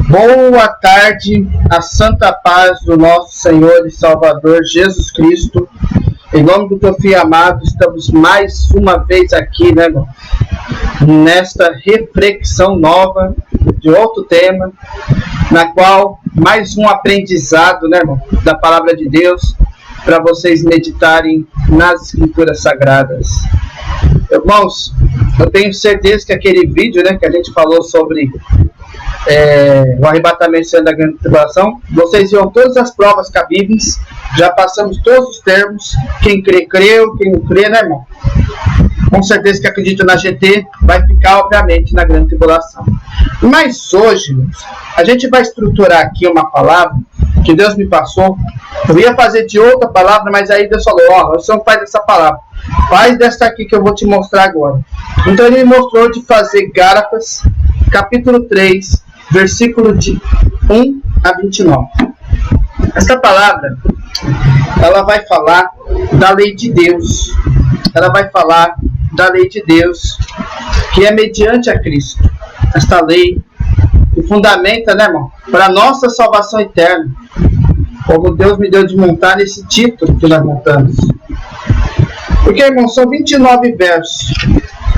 Boa tarde, a santa paz do nosso Senhor e Salvador Jesus Cristo. Em nome do teu filho amado, estamos mais uma vez aqui, né, irmão? Nesta reflexão nova de outro tema, na qual mais um aprendizado, né, irmão, da palavra de Deus, para vocês meditarem nas Escrituras Sagradas. Irmãos, eu tenho certeza que aquele vídeo, né, que a gente falou sobre o arrebatamento sendo da grande tribulação, vocês viram todas as provas cabíveis, já passamos todos os termos, quem crê, creu, quem não crê, né, irmão? Com certeza que acredita na GT, vai ficar, obviamente, na grande tribulação. Mas hoje, a gente vai estruturar aqui uma palavra que Deus me passou. Eu ia fazer de outra palavra, mas aí Deus falou, ó, você não faz dessa palavra, faz dessa aqui que eu vou te mostrar agora. Então ele me mostrou de fazer Gálatas, capítulo 3, versículo de 1 a 29. Essa palavra, ela vai falar da lei de Deus. Ela vai falar da lei de Deus, que é mediante a Cristo. Esta lei que fundamenta, né, irmão, para a nossa salvação eterna. Como Deus me deu de montar esse título que nós montamos. Porque, irmão, são 29 versos.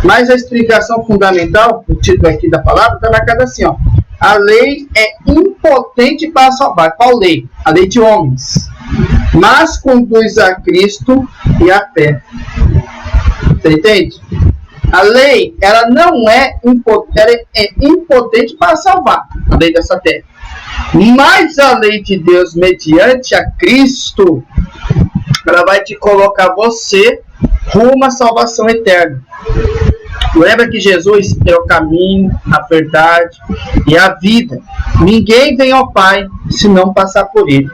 Mas a explicação fundamental, o título aqui da palavra, está marcado assim, ó. A lei é impotente para salvar. Qual lei? A lei de homens. Mas conduz a Cristo e a fé. Você entende? A lei, ela não é impotente, ela é impotente para salvar. A lei dessa terra. Mas a lei de Deus, mediante a Cristo, ela vai te colocar você rumo à salvação eterna. Lembra que Jesus é o caminho, a verdade e a vida. Ninguém vem ao Pai se não passar por ele.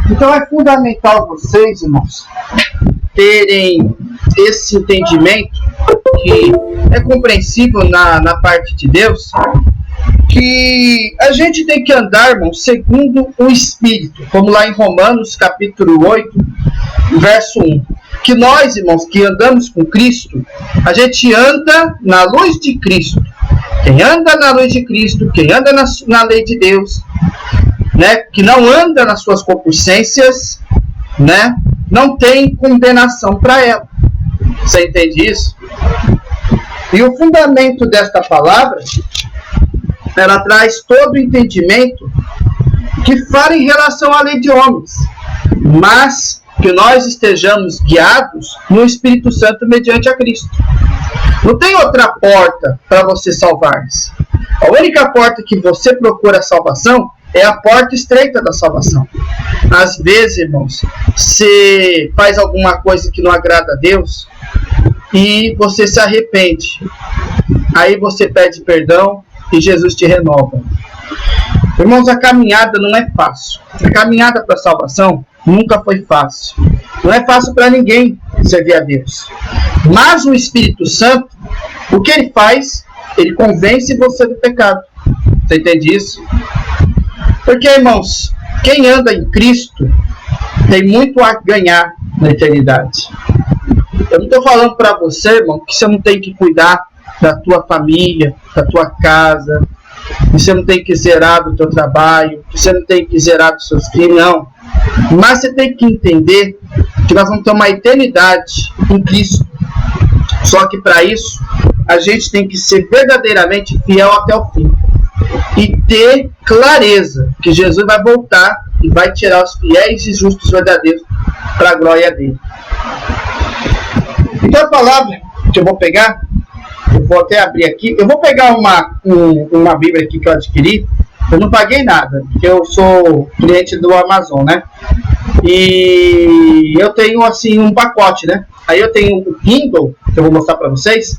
Então é fundamental vocês, irmãos, terem esse entendimento que é compreensível na parte de Deus, que a gente tem que andar, irmão, segundo o Espírito, como lá em Romanos capítulo 8, verso 1. Que nós, irmãos, que andamos com Cristo, a gente anda na luz de Cristo. Quem anda na luz de Cristo, quem anda na lei de Deus, né, que não anda nas suas concupiscências, né, não tem condenação para ela. Você entende isso? E o fundamento desta palavra, ela traz todo o entendimento que fala em relação à lei de homens, mas que nós estejamos guiados no Espírito Santo mediante a Cristo. Não tem outra porta para você salvar-se. A única porta que você procura a salvação é a porta estreita da salvação. Às vezes, irmãos, você faz alguma coisa que não agrada a Deus e você se arrepende. Aí você pede perdão e Jesus te renova. Irmãos, a caminhada não é fácil. A caminhada para a salvação nunca foi fácil. Não é fácil para ninguém servir a Deus. Mas o Espírito Santo, o que ele faz? Ele convence você do pecado. Você entende isso? Porque, irmãos, quem anda em Cristo tem muito a ganhar na eternidade. Eu não estou falando para você, irmão, que você não tem que cuidar da tua família, da tua casa, que você não tem que zerar do teu trabalho, que você não tem que zerar dos seus filhos, não. Mas você tem que entender que nós vamos ter uma eternidade em Cristo. Só que para isso, a gente tem que ser verdadeiramente fiel até o fim. E ter clareza que Jesus vai voltar e vai tirar os fiéis e justos verdadeiros para a glória dele. Então a palavra que eu vou pegar, eu vou até abrir aqui. Eu vou pegar uma Bíblia aqui que eu adquiri. Eu não paguei nada, porque eu sou cliente do Amazon, né? E eu tenho, assim, um pacote, né? Aí eu tenho o Kindle, que eu vou mostrar para vocês.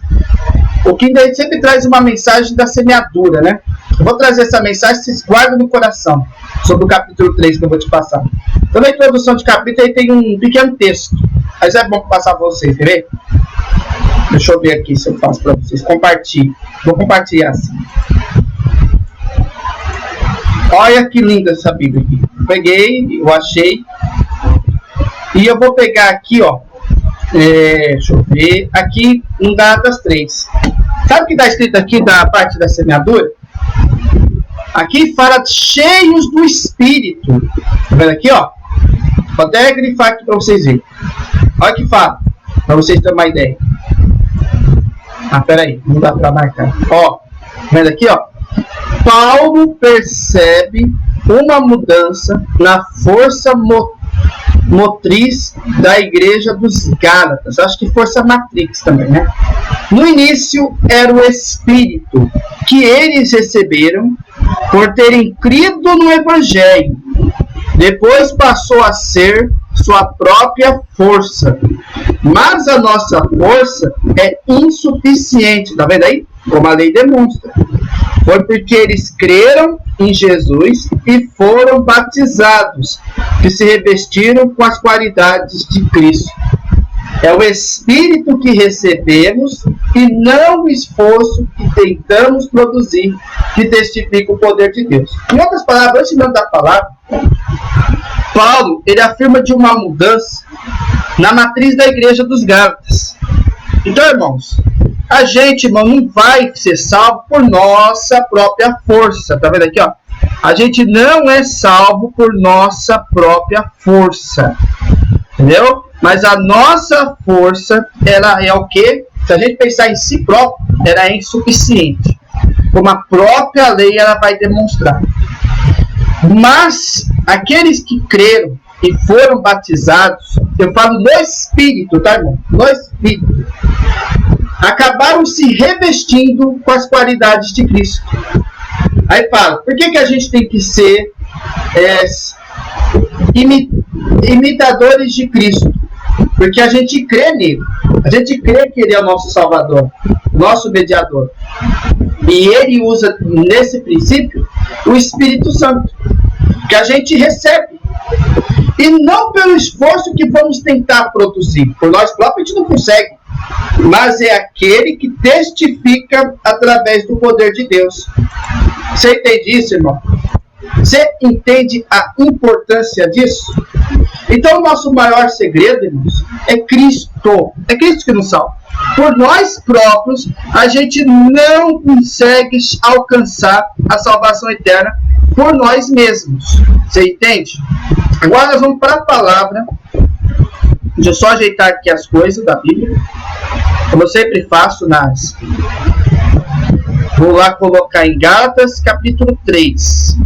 O Kindle sempre traz uma mensagem da semeadura, né? Eu vou trazer essa mensagem, vocês guardam no coração, sobre o capítulo 3 que eu vou te passar. Então, na introdução de capítulo, aí tem um pequeno texto. Mas é bom passar para vocês, quer ver? Deixa eu ver aqui se eu faço para vocês. Compartilhe. Vou compartilhar assim. Olha que linda essa Bíblia aqui. Peguei, eu achei. E eu vou pegar aqui, ó. Deixa eu ver. Aqui em Gálatas 3. Sabe o que está escrito aqui da parte da semeadura? Aqui fala cheios do Espírito. Tá vendo aqui, ó? Vou até grifar aqui para vocês verem. Olha o que fala, para vocês terem uma ideia. Peraí, não dá para marcar. Ó, tá vendo aqui, ó? Paulo percebe uma mudança na força motriz da igreja dos Gálatas. Acho que força matrix também, né? No início era o Espírito que eles receberam por terem crido no Evangelho. Depois passou a ser sua própria força. Mas a nossa força é insuficiente. Tá vendo aí? Como a lei demonstra. Foi porque eles creram em Jesus e foram batizados, que se revestiram com as qualidades de Cristo. É o Espírito que recebemos e não o esforço que tentamos produzir que testifica o poder de Deus. Em outras palavras, antes mesmo da palavra, Paulo ele afirma de uma mudança na matriz da igreja dos Gálatas. Então, irmãos, a gente, irmão, não vai ser salvo por nossa própria força. Tá vendo aqui, ó? A gente não é salvo por nossa própria força. Entendeu? Mas a nossa força, ela é o quê? Se a gente pensar em si próprio, ela é insuficiente. Como a própria lei, ela vai demonstrar. Mas, aqueles que creram e foram batizados, eu falo no Espírito, tá, irmão? No Espírito. Acabaram se revestindo com as qualidades de Cristo. Aí fala, por que a gente tem que ser imitadores de Cristo? Porque a gente crê nele. A gente crê que ele é o nosso Salvador, nosso mediador. E ele usa, nesse princípio, o Espírito Santo, que a gente recebe. E não pelo esforço que vamos tentar produzir. Por nós próprios a gente não consegue. Mas é aquele que testifica através do poder de Deus. Você entende isso, irmão? Você entende a importância disso? Então, o nosso maior segredo, irmãos, é Cristo. É Cristo que nos salva. Por nós próprios, a gente não consegue alcançar a salvação eterna por nós mesmos. Você entende? Agora nós vamos para a palavra. Deixa eu só ajeitar aqui as coisas da Bíblia. Como eu sempre faço Vou lá colocar em Gálatas, capítulo 3.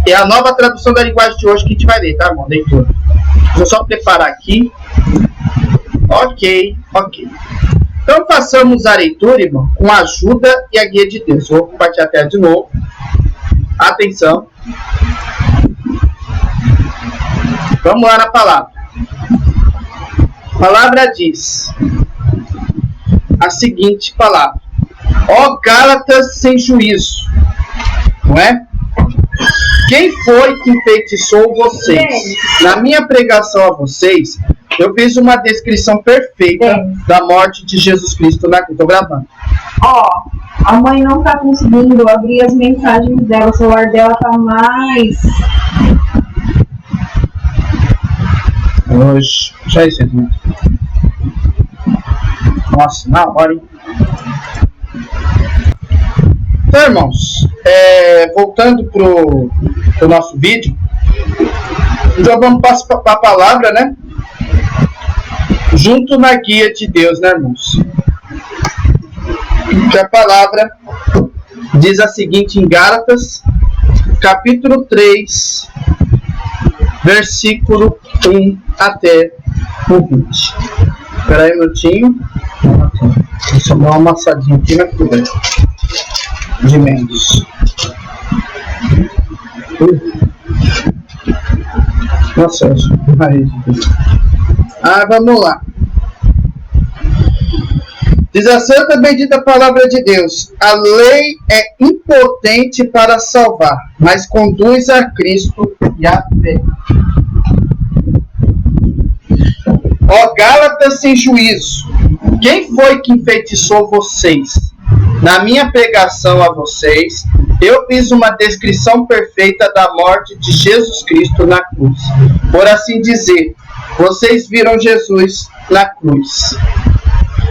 É a nova tradução da linguagem de hoje que a gente vai ler, tá, irmão? Leitura. Deixa eu só preparar aqui. Ok. Então façamos a leitura, irmão, com a ajuda e a guia de Deus. Eu vou compartilhar a tela de novo. Atenção. Vamos lá na palavra. A palavra diz a seguinte palavra: ó Gálatas sem juízo, não é? Quem foi que enfeitiçou vocês? Na minha pregação a vocês, eu fiz uma descrição perfeita da morte de Jesus Cristo na que eu tô gravando. Ó, a mãe não tá conseguindo abrir as mensagens dela, o celular dela tá mais... Hoje, já isso aqui. Nossa, na hora, hein? Então, irmãos, voltando pro nosso vídeo, então vamos para a palavra, né? Junto na guia de Deus, né, irmãos? Que a palavra diz a seguinte em Gálatas, capítulo 3, versículo 1 até o 20. Espera aí um minutinho. Deixa eu dar uma amassadinha aqui na colher de menos. Nossa, vamos lá. Diz a santa bendita palavra de Deus: a lei é impotente para salvar, mas conduz a Cristo e a fé. Ó Gálatas sem juízo, quem foi que enfeitiçou vocês? Na minha pregação a vocês, eu fiz uma descrição perfeita da morte de Jesus Cristo na cruz. Por assim dizer, vocês viram Jesus na cruz.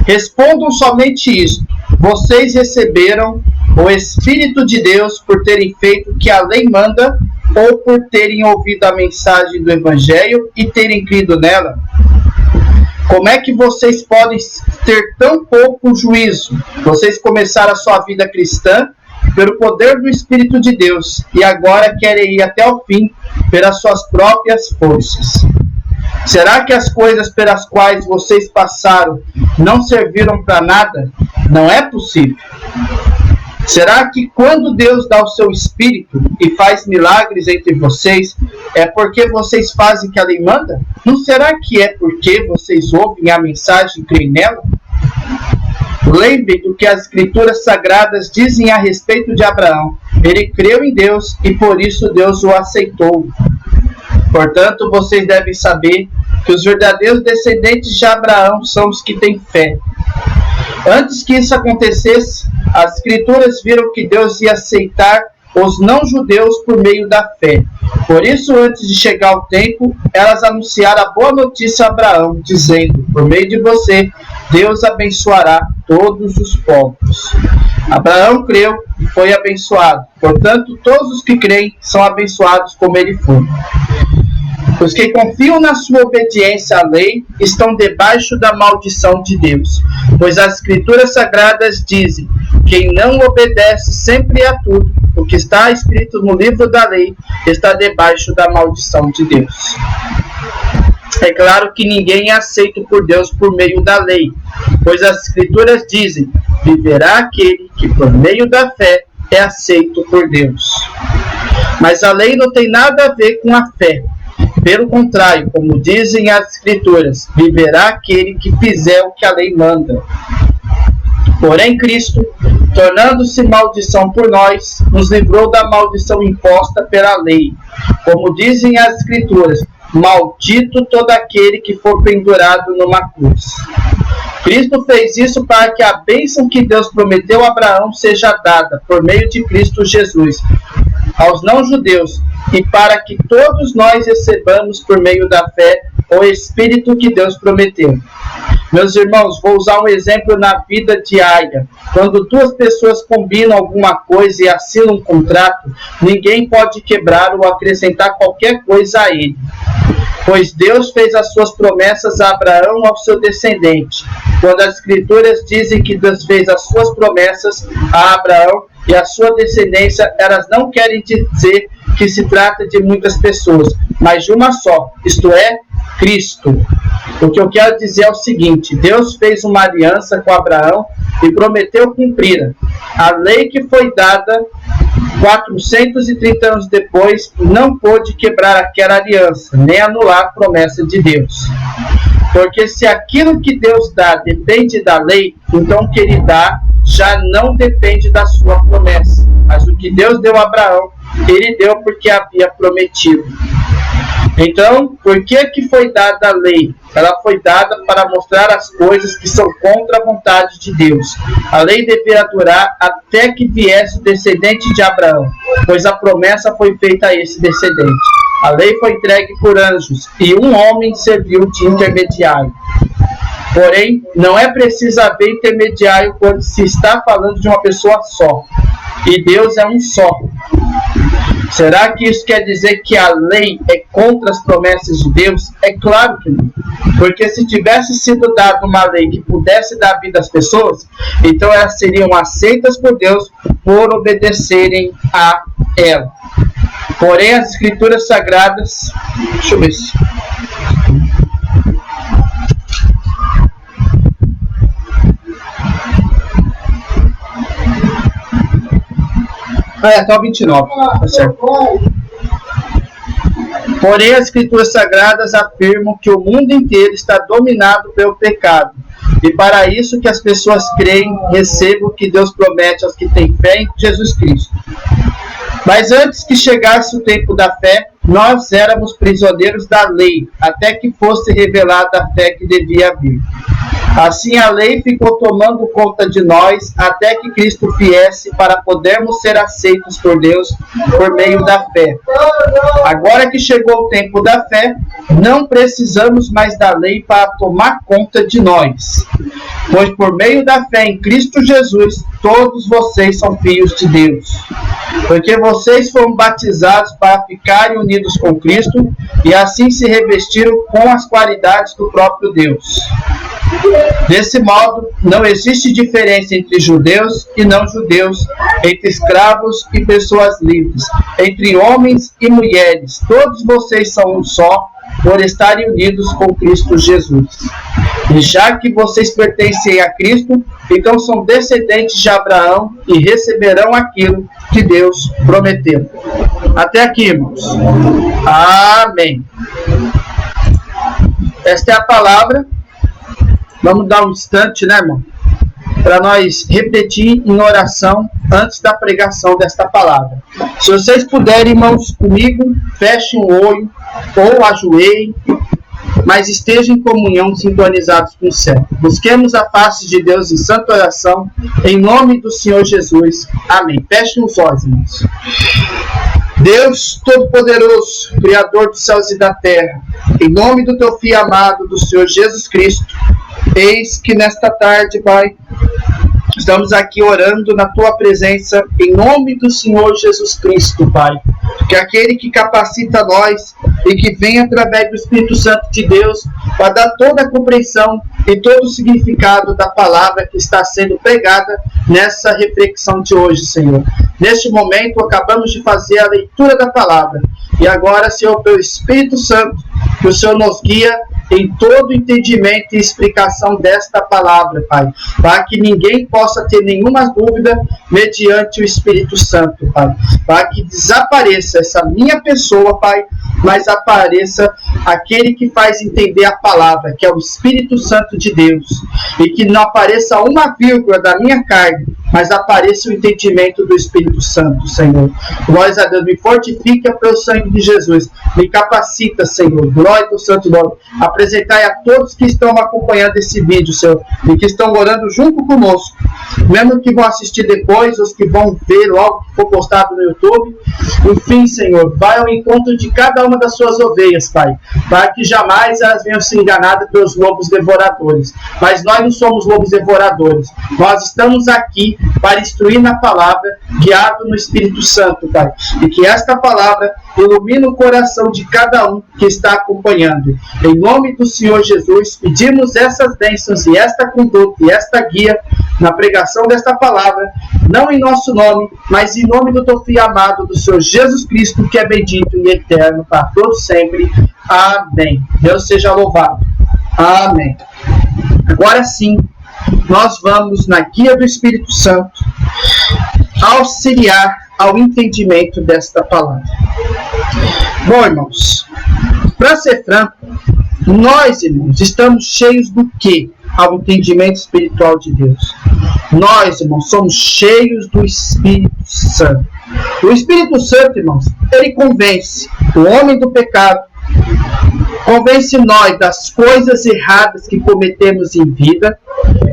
Respondam somente isto: vocês receberam o Espírito de Deus por terem feito o que a lei manda ou por terem ouvido a mensagem do Evangelho e terem crido nela? Como é que vocês podem ter tão pouco juízo? Vocês começaram a sua vida cristã pelo poder do Espírito de Deus e agora querem ir até o fim pelas suas próprias forças. Será que as coisas pelas quais vocês passaram não serviram para nada? Não é possível. Será que quando Deus dá o seu Espírito e faz milagres entre vocês, é porque vocês fazem o que a lei manda? Não será que é porque vocês ouvem a mensagem e creem nela? Lembre do que as Escrituras Sagradas dizem a respeito de Abraão. Ele creu em Deus e por isso Deus o aceitou. Portanto, vocês devem saber que os verdadeiros descendentes de Abraão são os que têm fé. Antes que isso acontecesse, as Escrituras viram que Deus ia aceitar os não-judeus por meio da fé. Por isso, antes de chegar o tempo, elas anunciaram a boa notícia a Abraão, dizendo: por meio de você, Deus abençoará todos os povos. Abraão creu e foi abençoado. Portanto, todos os que creem são abençoados como ele foi. Os que confiam na sua obediência à lei estão debaixo da maldição de Deus, pois as Escrituras Sagradas dizem: quem não obedece sempre a tudo o que está escrito no livro da lei está debaixo da maldição de Deus. É claro que ninguém é aceito por Deus por meio da lei, pois as Escrituras dizem: viverá aquele que por meio da fé é aceito por Deus. Mas a lei não tem nada a ver com a fé. Pelo contrário, como dizem as Escrituras, viverá aquele que fizer o que a lei manda. Porém, Cristo, tornando-se maldição por nós, nos livrou da maldição imposta pela lei. Como dizem as Escrituras, maldito todo aquele que for pendurado numa cruz. Cristo fez isso para que a bênção que Deus prometeu a Abraão seja dada, por meio de Cristo Jesus, aos não-judeus, e para que todos nós recebamos por meio da fé o Espírito que Deus prometeu. Meus irmãos, vou usar um exemplo na vida diária. Quando duas pessoas combinam alguma coisa e assinam um contrato, ninguém pode quebrar ou acrescentar qualquer coisa a ele. Pois Deus fez as suas promessas a Abraão, ao seu descendente. Quando as Escrituras dizem que Deus fez as suas promessas a Abraão e a sua descendência, elas não querem dizer que se trata de muitas pessoas, mas de uma só, isto é, Cristo. O que eu quero dizer é o seguinte: Deus fez uma aliança com Abraão e prometeu cumpri-la. A lei que foi dada 430 anos depois não pôde quebrar aquela aliança, nem anular a promessa de Deus. Porque se aquilo que Deus dá depende da lei, então o que ele dá já não depende da sua promessa. Mas o que Deus deu a Abraão, ele deu porque havia prometido. Então, por que foi dada a lei? Ela foi dada para mostrar as coisas que são contra a vontade de Deus. A lei deveria durar até que viesse o descendente de Abraão, pois a promessa foi feita a esse descendente. A lei foi entregue por anjos e um homem serviu de intermediário. Porém, não é preciso haver intermediário quando se está falando de uma pessoa só. E Deus é um só. Será que isso quer dizer que a lei é contra as promessas de Deus? É claro que não. Porque se tivesse sido dada uma lei que pudesse dar vida às pessoas, então elas seriam aceitas por Deus por obedecerem a ela. Porém, as Escrituras Sagradas... Deixa eu ver se... até o 29, tá certo. Porém, as Escrituras Sagradas afirmam que o mundo inteiro está dominado pelo pecado. E para isso que as pessoas creem, recebam o que Deus promete aos que têm fé em Jesus Cristo. Mas antes que chegasse o tempo da fé, nós éramos prisioneiros da lei, até que fosse revelada a fé que devia vir. Assim a lei ficou tomando conta de nós até que Cristo viesse para podermos ser aceitos por Deus por meio da fé. Agora que chegou o tempo da fé, não precisamos mais da lei para tomar conta de nós. pois por meio da fé em Cristo Jesus, todos vocês são filhos de Deus. Porque vocês foram batizados para ficarem unidos com Cristo e assim se revestiram com as qualidades do próprio Deus. Desse modo, não existe diferença entre judeus e não judeus, entre escravos e pessoas livres, entre homens e mulheres. Todos vocês são um só, por estarem unidos com Cristo Jesus. E já que vocês pertencem a Cristo, então são descendentes de Abraão e receberão aquilo que Deus prometeu. Até aqui, irmãos. Amém. Esta é a palavra. Vamos dar um instante, né, irmão? Para nós repetir em oração antes da pregação desta palavra. Se vocês puderem, irmãos, comigo, fechem o olho ou ajoelhem, mas estejam em comunhão, sintonizados com o céu. Busquemos a face de Deus em santa oração, em nome do Senhor Jesus. Amém. Fechem os olhos, irmãos. Deus Todo-Poderoso, Criador dos céus e da terra, em nome do Teu Filho amado, do Senhor Jesus Cristo, eis que nesta tarde, Pai, estamos aqui orando na Tua presença, em nome do Senhor Jesus Cristo, Pai. Que aquele que capacita nós e que vem através do Espírito Santo de Deus para dar toda a compreensão e todo o significado da palavra que está sendo pregada nessa reflexão de hoje, Senhor. Neste momento, acabamos de fazer a leitura da palavra. E agora, Senhor, pelo Espírito Santo, que o Senhor nos guia em todo entendimento e explicação desta palavra, Pai, para que ninguém possa ter nenhuma dúvida mediante o Espírito Santo, Pai, para que desapareça essa minha pessoa, Pai, mas apareça aquele que faz entender a palavra, que é o Espírito Santo de Deus, e que não apareça uma vírgula da minha carne, mas apareça o entendimento do Espírito Santo, Senhor. Glória a Deus, me fortifica pelo sangue de Jesus, me capacita, Senhor, glória ao santo nome. Apresentai a todos que estão acompanhando esse vídeo, Senhor, e que estão orando junto conosco, mesmo que vão assistir depois, os que vão ver logo que for postado no YouTube. Enfim, Senhor, vai ao encontro de cada uma das suas ovelhas, Pai, para que jamais elas venham ser enganadas pelos lobos devoradores. Mas nós não somos lobos devoradores, nós estamos aqui para instruir na palavra, guiado no Espírito Santo, Pai, e que esta palavra ilumine o coração de cada um que está acompanhando. Em nome do Senhor Jesus, pedimos essas bênçãos e esta conduta e esta guia na pregação desta palavra, não em nosso nome, mas em nome do Teu Filho amado, do Senhor Jesus Cristo, que é bendito e eterno para todos sempre. Amém. Deus seja louvado. Amém. Agora sim, nós vamos na guia do Espírito Santo auxiliar ao entendimento desta palavra. Bom, irmãos, para ser franco, nós, irmãos, estamos cheios do quê? Ao entendimento espiritual de Deus. Nós, irmãos, somos cheios do Espírito Santo. O Espírito Santo, irmãos, ele convence o homem do pecado, convence nós das coisas erradas que cometemos em vida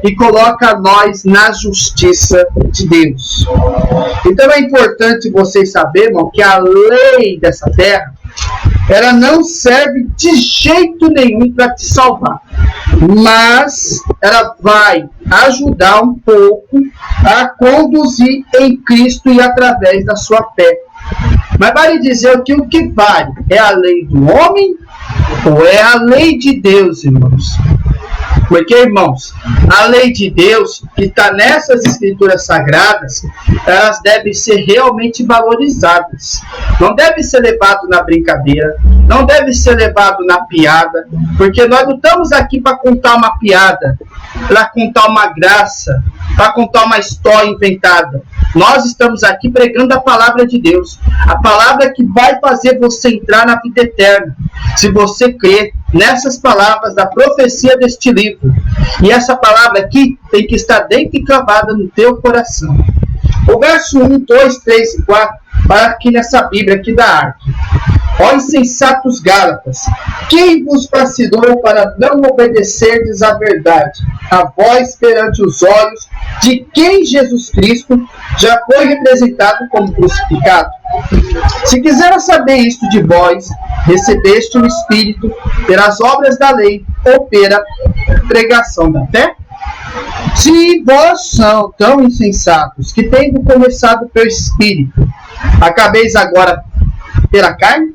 e coloca nós na justiça de Deus. Então é importante vocês saberem, irmão, que a lei dessa terra, ela não serve de jeito nenhum para te salvar, mas ela vai ajudar um pouco a conduzir em Cristo e através da sua fé. Mas vale dizer que o que vale é a lei do homem ou é a lei de Deus, irmãos? Porque, irmãos, a lei de Deus, que está nessas escrituras sagradas, elas devem ser realmente valorizadas. Não deve ser levado na brincadeira, não deve ser levado na piada, porque nós não estamos aqui para contar uma piada, para contar uma graça, para contar uma história inventada. Nós estamos aqui pregando a palavra de Deus, a palavra que vai fazer você entrar na vida eterna, se você crer nessas palavras da profecia deste livro. E essa palavra aqui tem que estar dentro e cravada no teu coração. O verso 1, 2, 3 e 4, para aqui nessa Bíblia aqui da arte. Ó insensatos Gálatas, quem vos fascinou para não obedecerdes à verdade, a vós perante os olhos de quem Jesus Cristo já foi representado como crucificado? Se quiseram saber isto de vós, recebeste o Espírito pelas obras da lei ou pela pregação da fé? Se vós são tão insensatos, que tendo começado pelo Espírito, acabeis agora pela carne,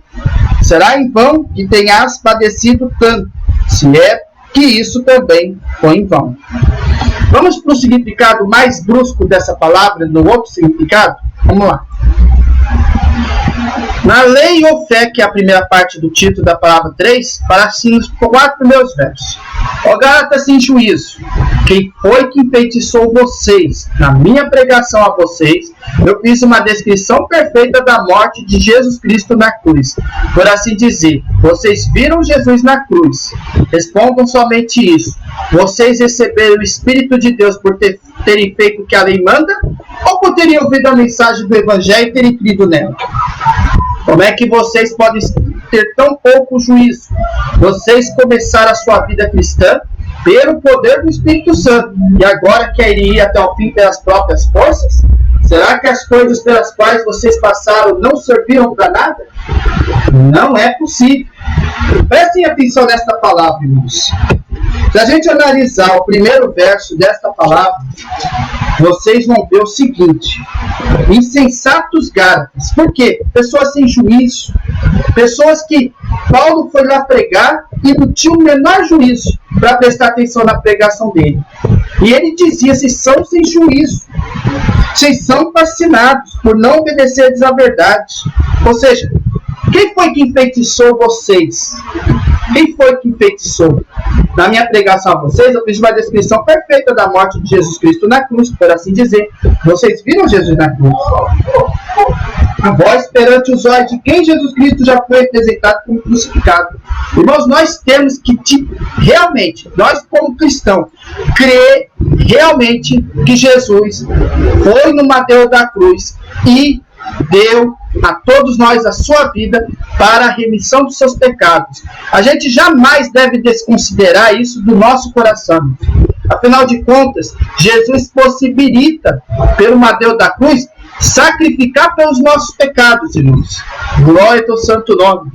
será em vão que tenhas padecido tanto, se é que isso também foi em vão. Vamos para o significado mais brusco dessa palavra, no outro significado? Vamos lá. Na lei ou fé, que é a primeira parte do título da palavra 3, para assim os 4 primeiros versos. Ó Gálatas sem juízo, quem foi que enfeitiçou vocês? Na minha pregação a vocês, eu fiz uma descrição perfeita da morte de Jesus Cristo na cruz. Por assim dizer, vocês viram Jesus na cruz. Respondam somente isso. Vocês receberam o Espírito de Deus por terem feito o que a lei manda? Ou por terem ouvido a mensagem do Evangelho e terem crido nela? Como é que vocês podem ter tão pouco juízo? Vocês começaram a sua vida cristã pelo poder do Espírito Santo e agora querem ir até o fim pelas próprias forças? Será que as coisas pelas quais vocês passaram não serviram para nada? Não é possível. Prestem atenção nesta palavra, irmãos. Se a gente analisar o primeiro verso desta palavra, vocês vão ver o seguinte: insensatos Gálatas. Por quê? Pessoas sem juízo. Pessoas que Paulo foi lá pregar e não tinha o menor juízo para prestar atenção na pregação dele. E ele dizia: vocês são sem juízo. Vocês são fascinados por não obedecerem à verdade. Ou seja, quem foi que enfeitiçou vocês? Quem foi que enfeitiçou? Na minha pregação a vocês, eu fiz uma descrição perfeita da morte de Jesus Cristo na cruz, por assim dizer. Vocês viram Jesus na cruz? A voz perante os olhos de quem Jesus Cristo já foi apresentado como crucificado. Irmãos, nós temos que, realmente, nós como cristãos, crer realmente que Jesus foi no madeiro da cruz e deu a todos nós a sua vida para a remissão dos seus pecados. A gente jamais deve desconsiderar isso do nosso coração. Afinal de contas, Jesus possibilita, pelo madeiro da cruz, sacrificar pelos nossos pecados, irmãos. Glória ao teu santo nome.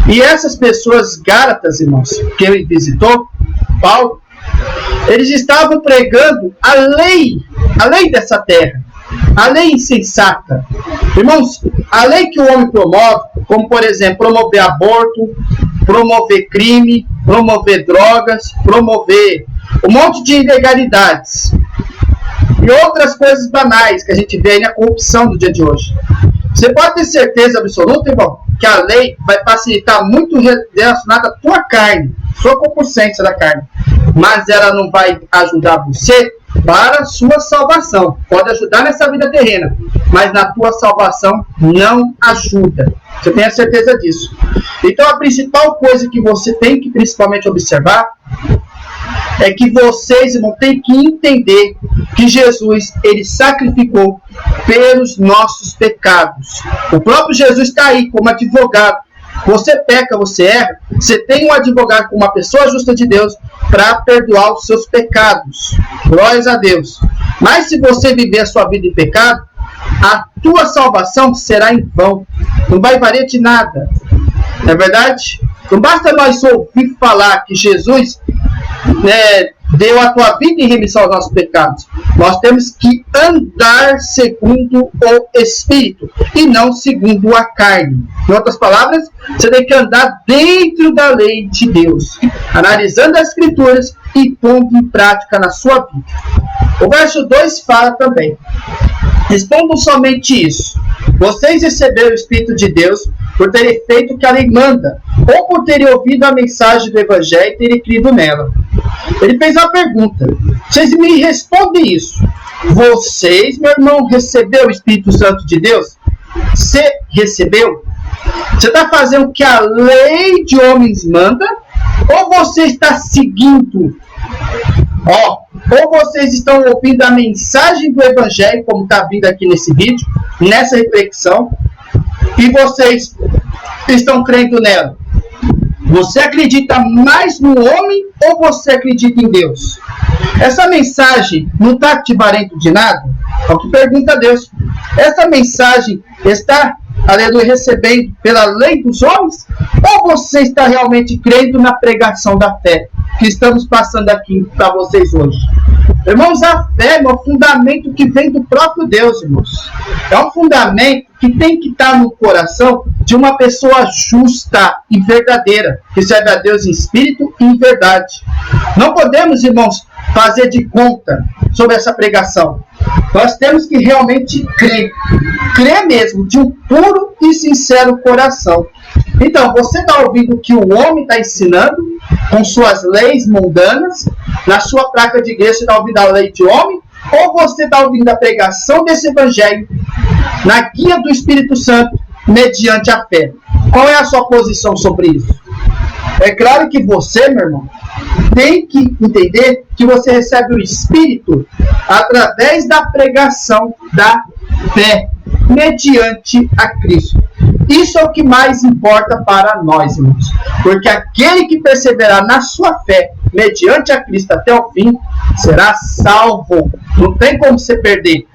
E essas pessoas Gálatas, irmãos, que ele visitou, Paulo, eles estavam pregando a lei dessa terra, a lei insensata. Irmãos, a lei que o homem promove, como por exemplo, promover aborto, promover crime, promover drogas, promover um monte de ilegalidades e outras coisas banais que a gente vê aí na corrupção do dia de hoje. Você pode ter certeza absoluta, irmão, que a lei vai facilitar muito relacionado à tua carne, sua concupiscência da carne, mas ela não vai ajudar você para a sua salvação. Pode ajudar nessa vida terrena, mas na tua salvação não ajuda. Você tem a certeza disso. Então a principal coisa que você tem que principalmente observar é que vocês vão ter que entender que Jesus, ele sacrificou pelos nossos pecados. O próprio Jesus está aí como advogado. Você peca, você erra, você tem um advogado como uma pessoa justa de Deus para perdoar os seus pecados. Glórias a Deus. Mas se você viver a sua vida em pecado, a tua salvação será em vão. Não vai valer de nada. Não é verdade? Não basta nós ouvir falar que Jesus deu a tua vida em remissão aos nossos pecados. Nós temos que andar segundo o Espírito e não segundo a carne. Em outras palavras, você tem que andar dentro da lei de Deus, analisando as Escrituras e pondo em prática na sua vida. O verso 2 fala também: respondam somente isso. Vocês receberam o Espírito de Deus por terem feito o que a lei manda, ou por terem ouvido a mensagem do Evangelho e terem crido nela. Ele fez uma pergunta. Vocês me respondem isso. Vocês, meu irmão, receberam o Espírito Santo de Deus? Você recebeu? Você está fazendo o que a lei de homens manda? Ou você está seguindo? Ou vocês estão ouvindo a mensagem do Evangelho, como está vindo aqui nesse vídeo, nessa reflexão, e vocês estão crendo nela? Você acredita mais no homem ou você acredita em Deus? Essa mensagem não está te valendo de nada? É o que pergunta Deus. Essa mensagem está, aleluia, recebendo pela lei dos homens? Ou você está realmente crendo na pregação da fé que estamos passando aqui para vocês hoje? Irmãos, a fé é um fundamento que vem do próprio Deus, irmãos. É um fundamento que tem que estar no coração de uma pessoa justa e verdadeira, que serve a Deus em espírito e em verdade. Não podemos, irmãos, fazer de conta sobre essa pregação. Nós temos que realmente crer mesmo, de um puro e sincero coração. Então, você está ouvindo o que o homem está ensinando, com suas leis mundanas, na sua placa de igreja você está ouvindo a lei de homem, ou você está ouvindo a pregação desse evangelho, na guia do Espírito Santo, mediante a fé? Qual é a sua posição sobre isso? É claro que você, meu irmão, tem que entender que você recebe o Espírito através da pregação da fé, mediante a Cristo. Isso é o que mais importa para nós, irmãos. Porque aquele que perseverar na sua fé, mediante a Cristo até o fim, será salvo. Não tem como você perder.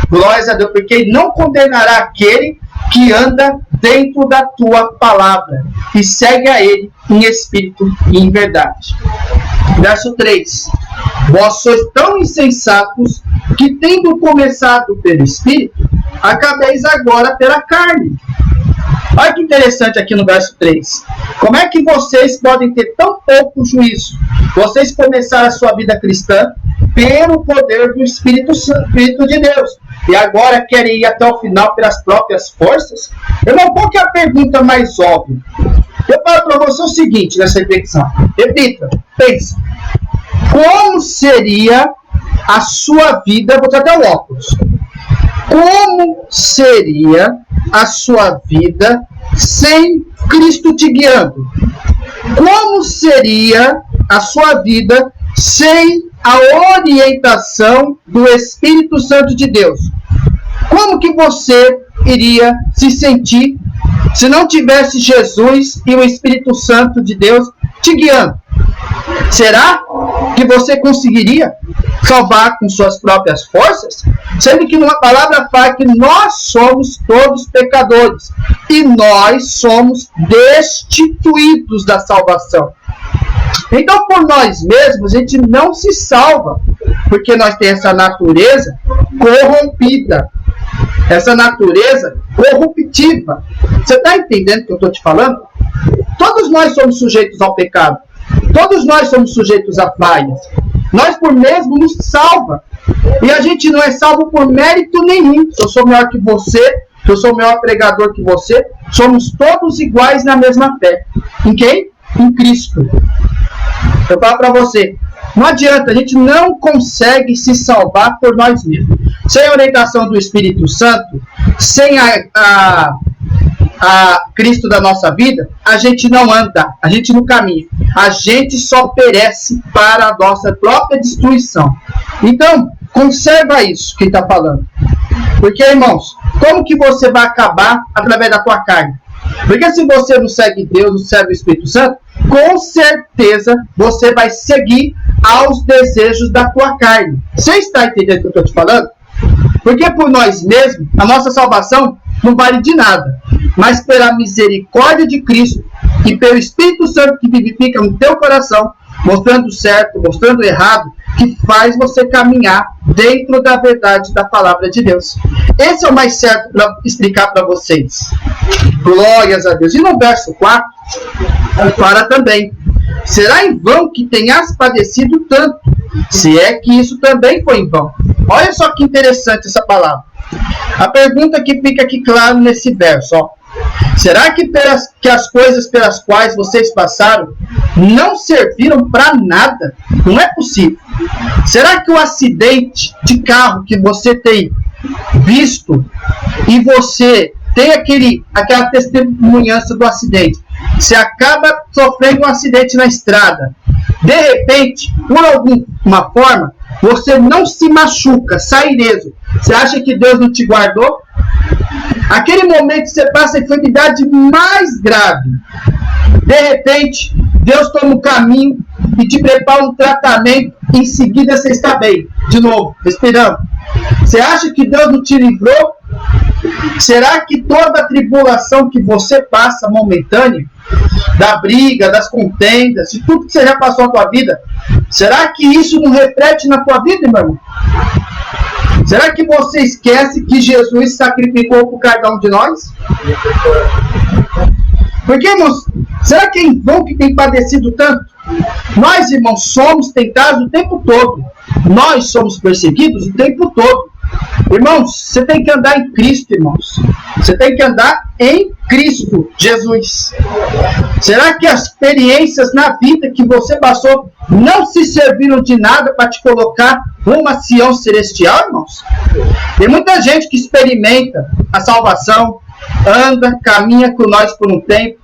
Glórias a Deus, porque ele não condenará aquele que anda dentro da tua palavra e segue a ele em espírito e em verdade. Verso 3. Vós sois tão insensatos que, tendo começado pelo espírito, acabeis agora pela carne. Olha que interessante aqui no verso 3. Como é que vocês podem ter tão pouco juízo? Vocês começaram a sua vida cristã pelo poder do Espírito de Deus. E agora querem ir até o final pelas próprias forças? Irmão, qual que é a pergunta mais óbvia? Eu falo para você o seguinte nessa reflexão. Repita, pensa. Como seria a sua vida? Vou tratar o óculos. Como seria a sua vida sem Cristo te guiando? Como seria a sua vida sem a orientação do Espírito Santo de Deus? Como que você iria se sentir se não tivesse Jesus e o Espírito Santo de Deus te guiando? Será que você conseguiria salvar com suas próprias forças? Sendo que uma palavra fala que nós somos todos pecadores e nós somos destituídos da salvação. Então, por nós mesmos, a gente não se salva, porque nós temos essa natureza corrompida, essa natureza corruptiva. Você está entendendo o que eu estou te falando? Todos nós somos sujeitos ao pecado. Todos nós somos sujeitos a falhas. Nós por mesmo nos salva. E a gente não é salvo por mérito nenhum. Se eu sou melhor que você, se eu sou melhor pregador que você, somos todos iguais na mesma fé. Em quem? Em Cristo. Eu falo para você, não adianta, a gente não consegue se salvar por nós mesmos. Sem a orientação do Espírito Santo, sem a Cristo da nossa vida, a gente não anda, a gente não caminha. A gente só perece para a nossa própria destruição. Então, conserva isso que está falando. Porque, irmãos, como que você vai acabar através da tua carne? Porque se você não segue Deus, não segue o Espírito Santo, com certeza você vai seguir aos desejos da tua carne. Você está entendendo o que eu estou te falando? Porque por nós mesmos, a nossa salvação não vale de nada. Mas pela misericórdia de Cristo e pelo Espírito Santo que vivifica no teu coração, mostrando o certo, mostrando o errado, que faz você caminhar dentro da verdade da palavra de Deus. Esse é o mais certo para explicar para vocês. Glórias a Deus. E no verso 4, fala também: será em vão que tenhas padecido tanto, se é que isso também foi em vão. Olha só que interessante essa palavra. A pergunta que fica aqui claro nesse verso, ó. Será que as coisas pelas quais vocês passaram não serviram para nada? Não é possível. Será que o acidente de carro que você tem visto e você tem aquela testemunhança do acidente, você acaba sofrendo um acidente na estrada, de repente, por alguma forma, você não se machuca, sai ileso. Você acha que Deus não te guardou? Aquele momento que você passa a enfermidade mais grave, de repente, Deus toma um caminho e te prepara um tratamento, em seguida você está bem, de novo, respirando. Você acha que Deus não te livrou? Será que toda a tribulação que você passa momentânea da briga, das contendas, de tudo que você já passou na tua vida. Será que isso não reflete na tua vida, meu irmão? Será que você esquece que Jesus sacrificou por cada um de nós? Porque, irmãos, será que é em vão que tem padecido tanto? Nós, irmãos, somos tentados o tempo todo. Nós somos perseguidos o tempo todo. Irmãos, você tem que andar em Cristo, irmãos. Você tem que andar em Cristo Jesus. Será que as experiências na vida que você passou não se serviram de nada para te colocar uma Sião celestial, irmãos? Tem muita gente que experimenta a salvação, anda, caminha com nós por um tempo.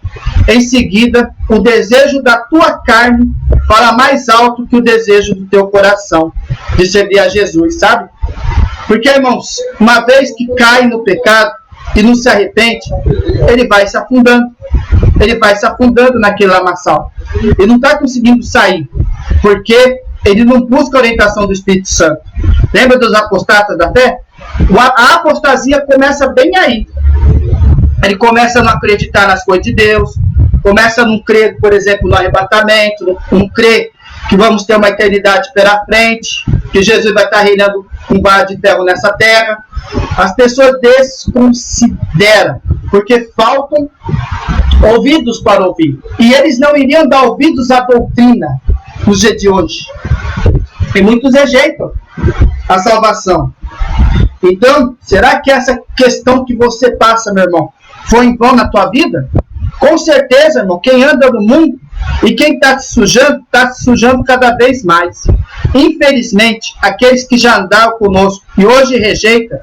Em seguida, o desejo da tua carne fala mais alto que o desejo do teu coração de servir a Jesus, sabe? Porque, irmãos, uma vez que cai no pecado e não se arrepende, ele vai se afundando. Ele vai se afundando naquele lamaçal. Ele não está conseguindo sair, porque ele não busca a orientação do Espírito Santo. Lembra dos apostatas da fé? A apostasia começa bem aí. Ele começa a não acreditar nas coisas de Deus, começa a não crer, por exemplo, no arrebatamento, não crer que vamos ter uma eternidade pela frente, que Jesus vai estar reinando com vara de ferro nessa terra. As pessoas desconsideram, porque faltam ouvidos para ouvir. E eles não iriam dar ouvidos à doutrina nos dias de hoje. E muitos rejeitam a salvação. Então, será que essa questão que você passa, meu irmão, foi em vão na tua vida? Com certeza, irmão, quem anda no mundo e quem está se sujando cada vez mais. Infelizmente, aqueles que já andaram conosco e hoje rejeitam,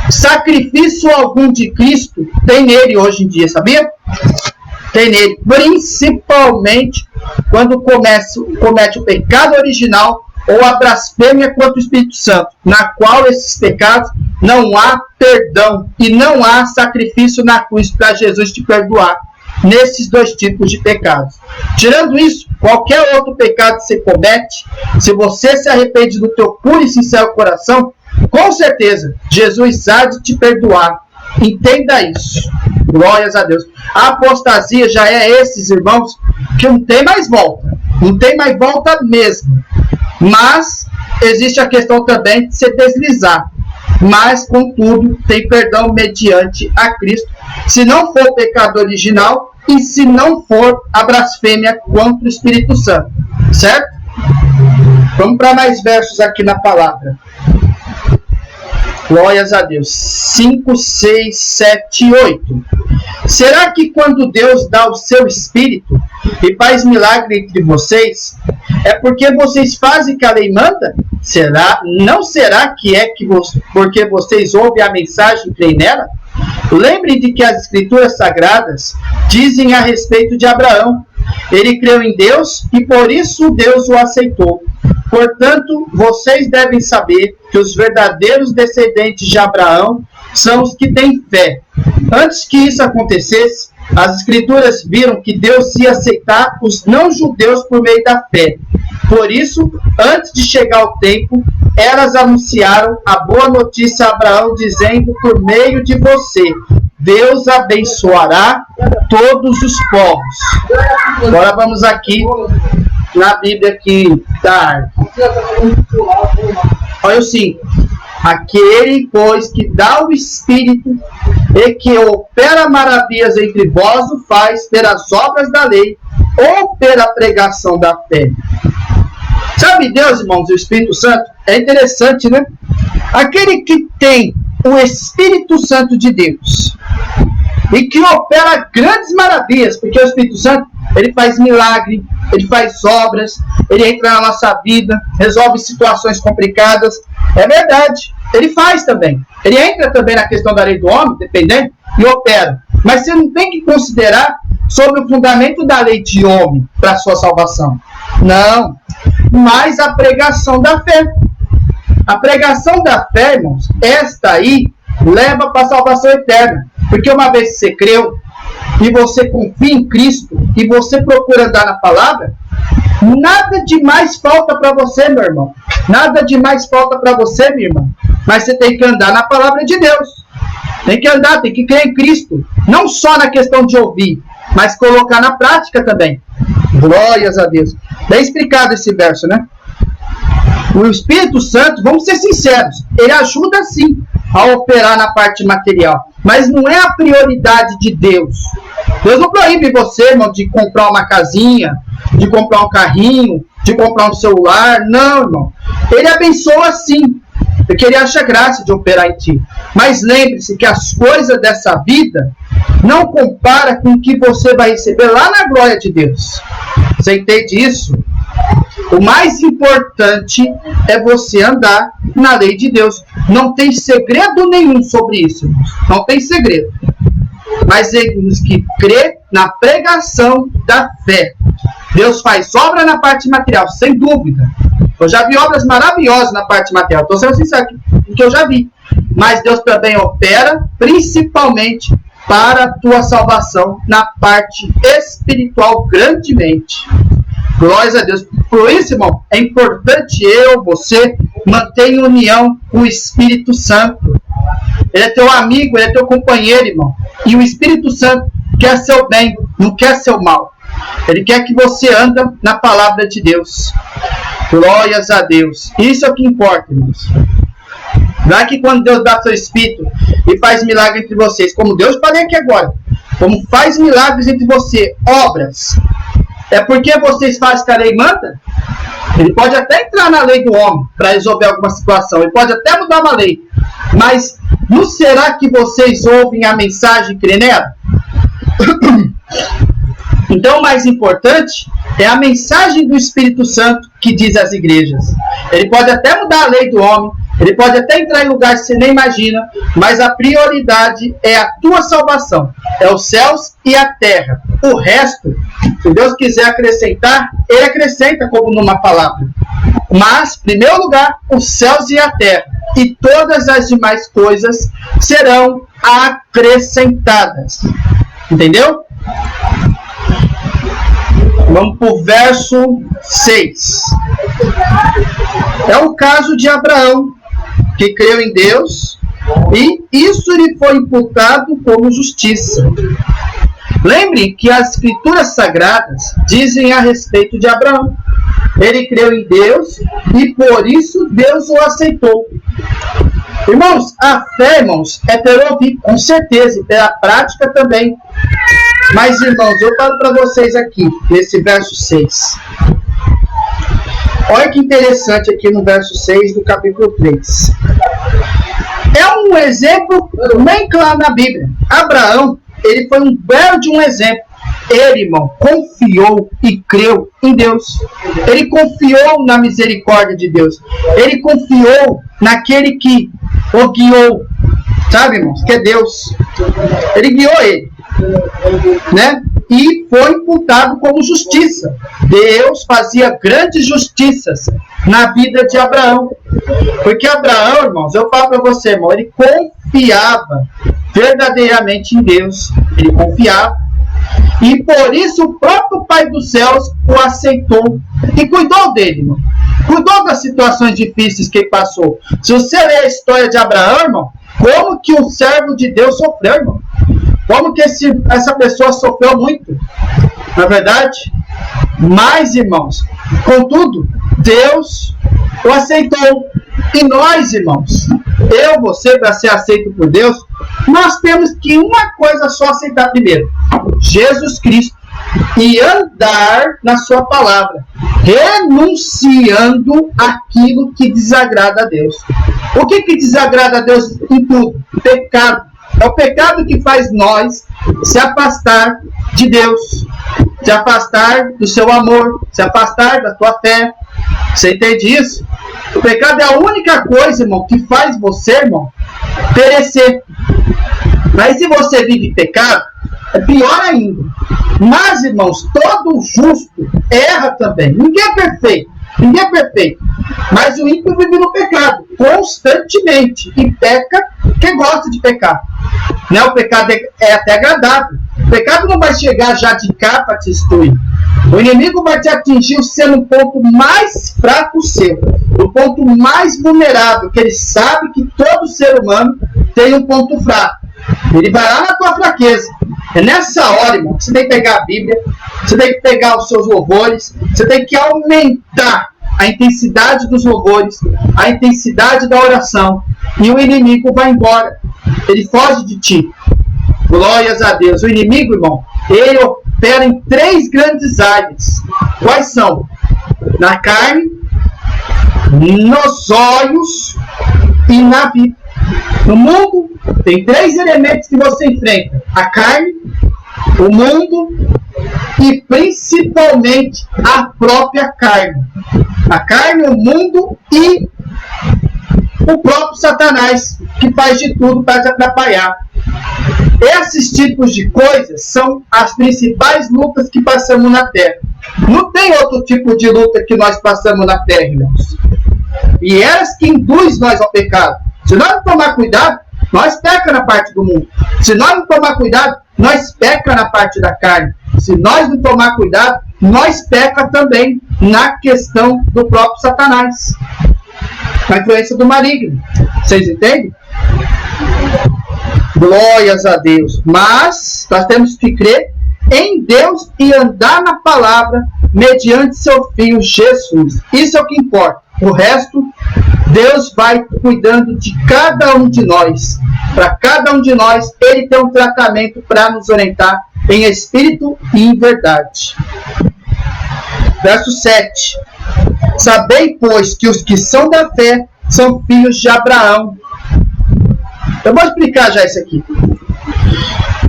sacrifício algum de Cristo tem nele hoje em dia, sabia? Tem nele, principalmente quando comete o pecado original ou a blasfêmia contra o Espírito Santo, na qual esses pecados não há perdão e não há sacrifício na cruz para Jesus te perdoar nesses dois tipos de pecados. Tirando isso, qualquer outro pecado que você comete, se você se arrepende do teu puro e sincero coração, com certeza Jesus há de te perdoar. Entenda isso. Glórias a Deus. A apostasia já é esses, irmãos, que não tem mais volta. Não tem mais volta mesmo. Mas existe a questão também de se deslizar. Mas, contudo, tem perdão mediante a Cristo, se não for o pecado original e se não for a blasfêmia contra o Espírito Santo. Certo? Vamos para mais versos aqui na palavra. Glórias a Deus. 5, 6, 7, 8. Será que quando Deus dá o seu Espírito e faz milagre entre vocês, é porque vocês fazem que a lei manda? Não será que é porque vocês ouvem a mensagem e creem nela? Lembrem de que as Escrituras Sagradas dizem a respeito de Abraão. Ele creu em Deus e por isso Deus o aceitou. Portanto, vocês devem saber que os verdadeiros descendentes de Abraão são os que têm fé. Antes que isso acontecesse, as Escrituras viram que Deus ia aceitar os não-judeus por meio da fé. Por isso, antes de chegar o tempo, elas anunciaram a boa notícia a Abraão, dizendo: por meio de você, Deus abençoará todos os povos. Agora vamos aqui na Bíblia que está. Olha o 5. Aquele, pois, que dá o Espírito e que opera maravilhas entre vós, o faz pelas obras da lei ou pela pregação da fé. Sabe Deus, irmãos, o Espírito Santo? É interessante, né? Aquele que tem o Espírito Santo de Deus e que opera grandes maravilhas, porque o Espírito Santo, ele faz milagre, ele faz obras, ele entra na nossa vida, resolve situações complicadas. É verdade, ele faz também. Ele entra também na questão da lei do homem, dependendo, e opera. Mas você não tem que considerar sobre o fundamento da lei de homem para a sua salvação. Não, mas a pregação da fé. A pregação da fé, irmãos, esta aí leva para a salvação eterna. Porque uma vez que você creu, e você confia em Cristo, e você procura andar na palavra, nada de mais falta para você, meu irmão. Nada de mais falta para você, minha irmã. Mas você tem que andar na palavra de Deus. Tem que andar, tem que crer em Cristo. Não só na questão de ouvir, mas colocar na prática também. Glórias a Deus. Bem explicado esse verso, né? O Espírito Santo, vamos ser sinceros, ele ajuda sim a operar na parte material, mas não é a prioridade de Deus. Deus não proíbe você, irmão, de comprar uma casinha, de comprar um carrinho, de comprar um celular. Não, irmão. Ele abençoa sim, porque ele acha graça de operar em ti. Mas lembre-se que as coisas dessa vida não compara com o que você vai receber lá na glória de Deus. Você entende isso? O mais importante é você andar na lei de Deus. Não tem segredo nenhum sobre isso, irmãos. Não tem segredo. Mas temos que crer na pregação da fé. Deus faz obra na parte material, sem dúvida. Eu já vi obras maravilhosas na parte material. Estou sendo sincero que eu já vi. Mas Deus também opera, principalmente para a tua salvação na parte espiritual grandemente. Glórias a Deus. Por isso, irmão, é importante você manter união com o Espírito Santo. Ele é teu amigo, ele é teu companheiro, irmão. E o Espírito Santo quer seu bem, não quer seu mal. Ele quer que você ande na palavra de Deus. Glórias a Deus. Isso é o que importa, irmãos. Não é que quando Deus dá seu Espírito e faz milagre entre vocês, como Deus falei aqui agora, como faz milagres entre você, obras, é porque vocês fazem que a lei manda? Ele pode até entrar na lei do homem para resolver alguma situação, ele pode até mudar uma lei, mas não será que vocês ouvem a mensagem e crê nela? Então o mais importante é a mensagem do Espírito Santo que diz às igrejas. Ele pode até mudar a lei do homem, ele pode até entrar em lugares que você nem imagina, mas a prioridade é a tua salvação, é os céus e a terra. O resto, se Deus quiser acrescentar, ele acrescenta como numa palavra. Mas, em primeiro lugar, os céus e a terra, e todas as demais coisas serão acrescentadas. Entendeu? Vamos para o verso 6. É o caso de Abraão, que creu em Deus, e isso lhe foi imputado como justiça. Lembrem que as Escrituras Sagradas dizem a respeito de Abraão. Ele creu em Deus e por isso Deus o aceitou. Irmãos, a fé, irmãos, é pelo ouvir, com certeza, e pela prática também. Mas, irmãos, eu falo para vocês aqui, nesse verso 6. Olha que interessante aqui no verso 6 do capítulo 3. É um exemplo bem claro na Bíblia. Abraão, ele foi um belo de um exemplo. Ele, irmão, confiou e creu em Deus. Ele confiou na misericórdia de Deus. Ele confiou naquele que o guiou. Sabe, irmãos, que é Deus. Ele guiou ele, né? E foi imputado como justiça. Deus fazia grandes justiças na vida de Abraão. Porque Abraão, irmãos, eu falo para você, irmão, ele confiava verdadeiramente em Deus. Ele confiava. E por isso o próprio Pai dos céus o aceitou e cuidou dele, irmão. Cuidou das situações difíceis que ele passou. Se você ler a história de Abraão, irmão, como que o servo de Deus sofreu, irmão? Como que essa pessoa sofreu muito, na verdade? Mas, irmãos, contudo, Deus o aceitou. E nós, irmãos, você, para ser aceito por Deus, nós temos que uma coisa só aceitar primeiro: Jesus Cristo. E andar na sua palavra, renunciando aquilo que desagrada a Deus. O que desagrada a Deus em tudo? Pecado. É o pecado que faz nós se afastar de Deus, se afastar do seu amor, se afastar da tua fé. Você entende isso? O pecado é a única coisa, irmão, que faz você, irmão, perecer. Mas se você vive pecado, é pior ainda. Mas, irmãos, todo justo erra também. Ninguém é perfeito. Ninguém é perfeito. Mas o ímpio vive no pecado constantemente. E peca quem gosta de pecar. Né? O pecado é até agradável. O pecado não vai chegar já de cá para te destruir. O inimigo vai te atingir sendo o ponto mais fraco seu. O ponto mais vulnerável. Que ele sabe que todo ser humano tem um ponto fraco. Ele vai lá na tua fraqueza. É nessa hora, irmão, que você tem que pegar a Bíblia, você tem que pegar os seus louvores, você tem que aumentar a intensidade dos louvores, a intensidade da oração, e o inimigo vai embora. Ele foge de ti. Glórias a Deus. O inimigo, irmão, ele opera em 3 grandes áreas. Quais são? Na carne, nos olhos e na vida. No mundo, tem 3 elementos que você enfrenta: a carne, o mundo e principalmente a própria carne. A carne, o mundo e o próprio Satanás, que faz de tudo para te atrapalhar. Esses tipos de coisas são as principais lutas que passamos na Terra. Não tem outro tipo de luta que nós passamos na Terra, irmãos. E elas que induzem nós ao pecado. Se nós não tomar cuidado, nós peca na parte do mundo. Se nós não tomar cuidado, nós peca na parte da carne. Se nós não tomar cuidado, nós peca também na questão do próprio Satanás. A influência do maligno. Vocês entendem? Glórias a Deus. Mas nós temos que crer em Deus e andar na palavra mediante seu Filho Jesus. Isso é o que importa. O resto, Deus vai cuidando de cada um de nós. Para cada um de nós, Ele tem um tratamento para nos orientar em espírito e em verdade. Verso 7. Sabei, pois, que os que são da fé são filhos de Abraão. Eu vou explicar já isso aqui.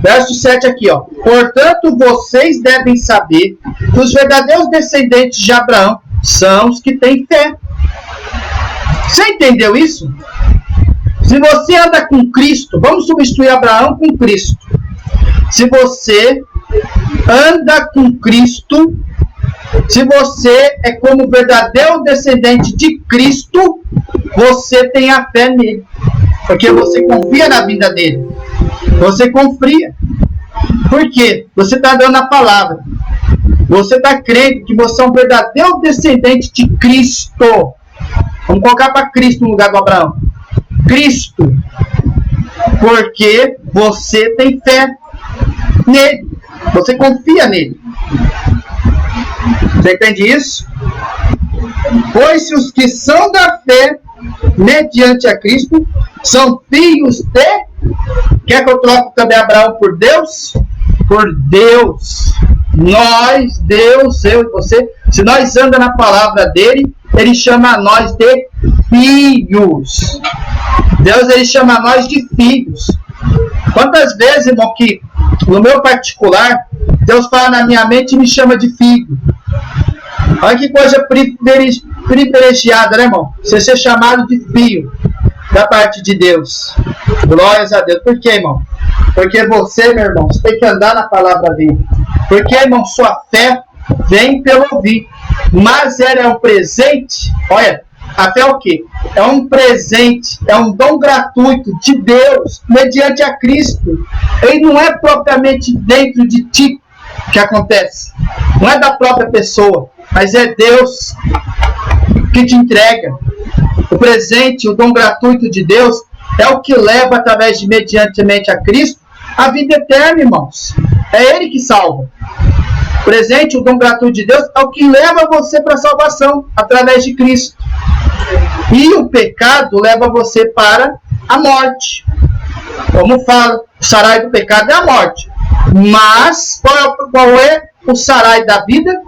Verso 7 aqui, ó. Portanto, vocês devem saber que os verdadeiros descendentes de Abraão são os que têm fé. Você entendeu isso? Se você anda com Cristo, vamos substituir Abraão com Cristo. Se você anda com Cristo, se você é como verdadeiro descendente de Cristo, você tem a fé nele. Porque você confia na vida dele. Você confia. Por quê? Você está dando a palavra. Você está crendo que você é um verdadeiro descendente de Cristo. Vamos colocar para Cristo no lugar do Abraão. Cristo. Porque você tem fé nele. Você confia nele. Você entende isso? Pois se os que são da fé, mediante a Cristo, são filhos de... Quer que eu troque também Abraão por Deus? Por Deus. Nós, Deus, eu e você, se nós andamos na palavra dele, ele chama nós de filhos. Deus, ele chama nós de filhos. Quantas vezes, irmão, que no meu particular, Deus fala na minha mente e me chama de filho. Olha que coisa privilegiada, né, irmão? Você ser chamado de filho da parte de Deus. Glórias a Deus. Por quê, irmão? Porque você, meu irmão, você tem que andar na palavra dele. Porque, irmão, sua fé vem pelo ouvir. Mas ela é um presente. Olha, a fé é o quê? É um presente, é um dom gratuito de Deus, mediante a Cristo. Ele não é propriamente dentro de ti que acontece. Não é da própria pessoa, mas é Deus que te entrega. O presente, o dom gratuito de Deus, é o que leva, através de mediantemente a Cristo, a vida eterna, irmãos. É Ele que salva. O presente, o dom gratuito de Deus, é o que leva você para a salvação, através de Cristo. E o pecado leva você para a morte. Como fala, o sarai do pecado é a morte. Mas, qual é o sarai da vida?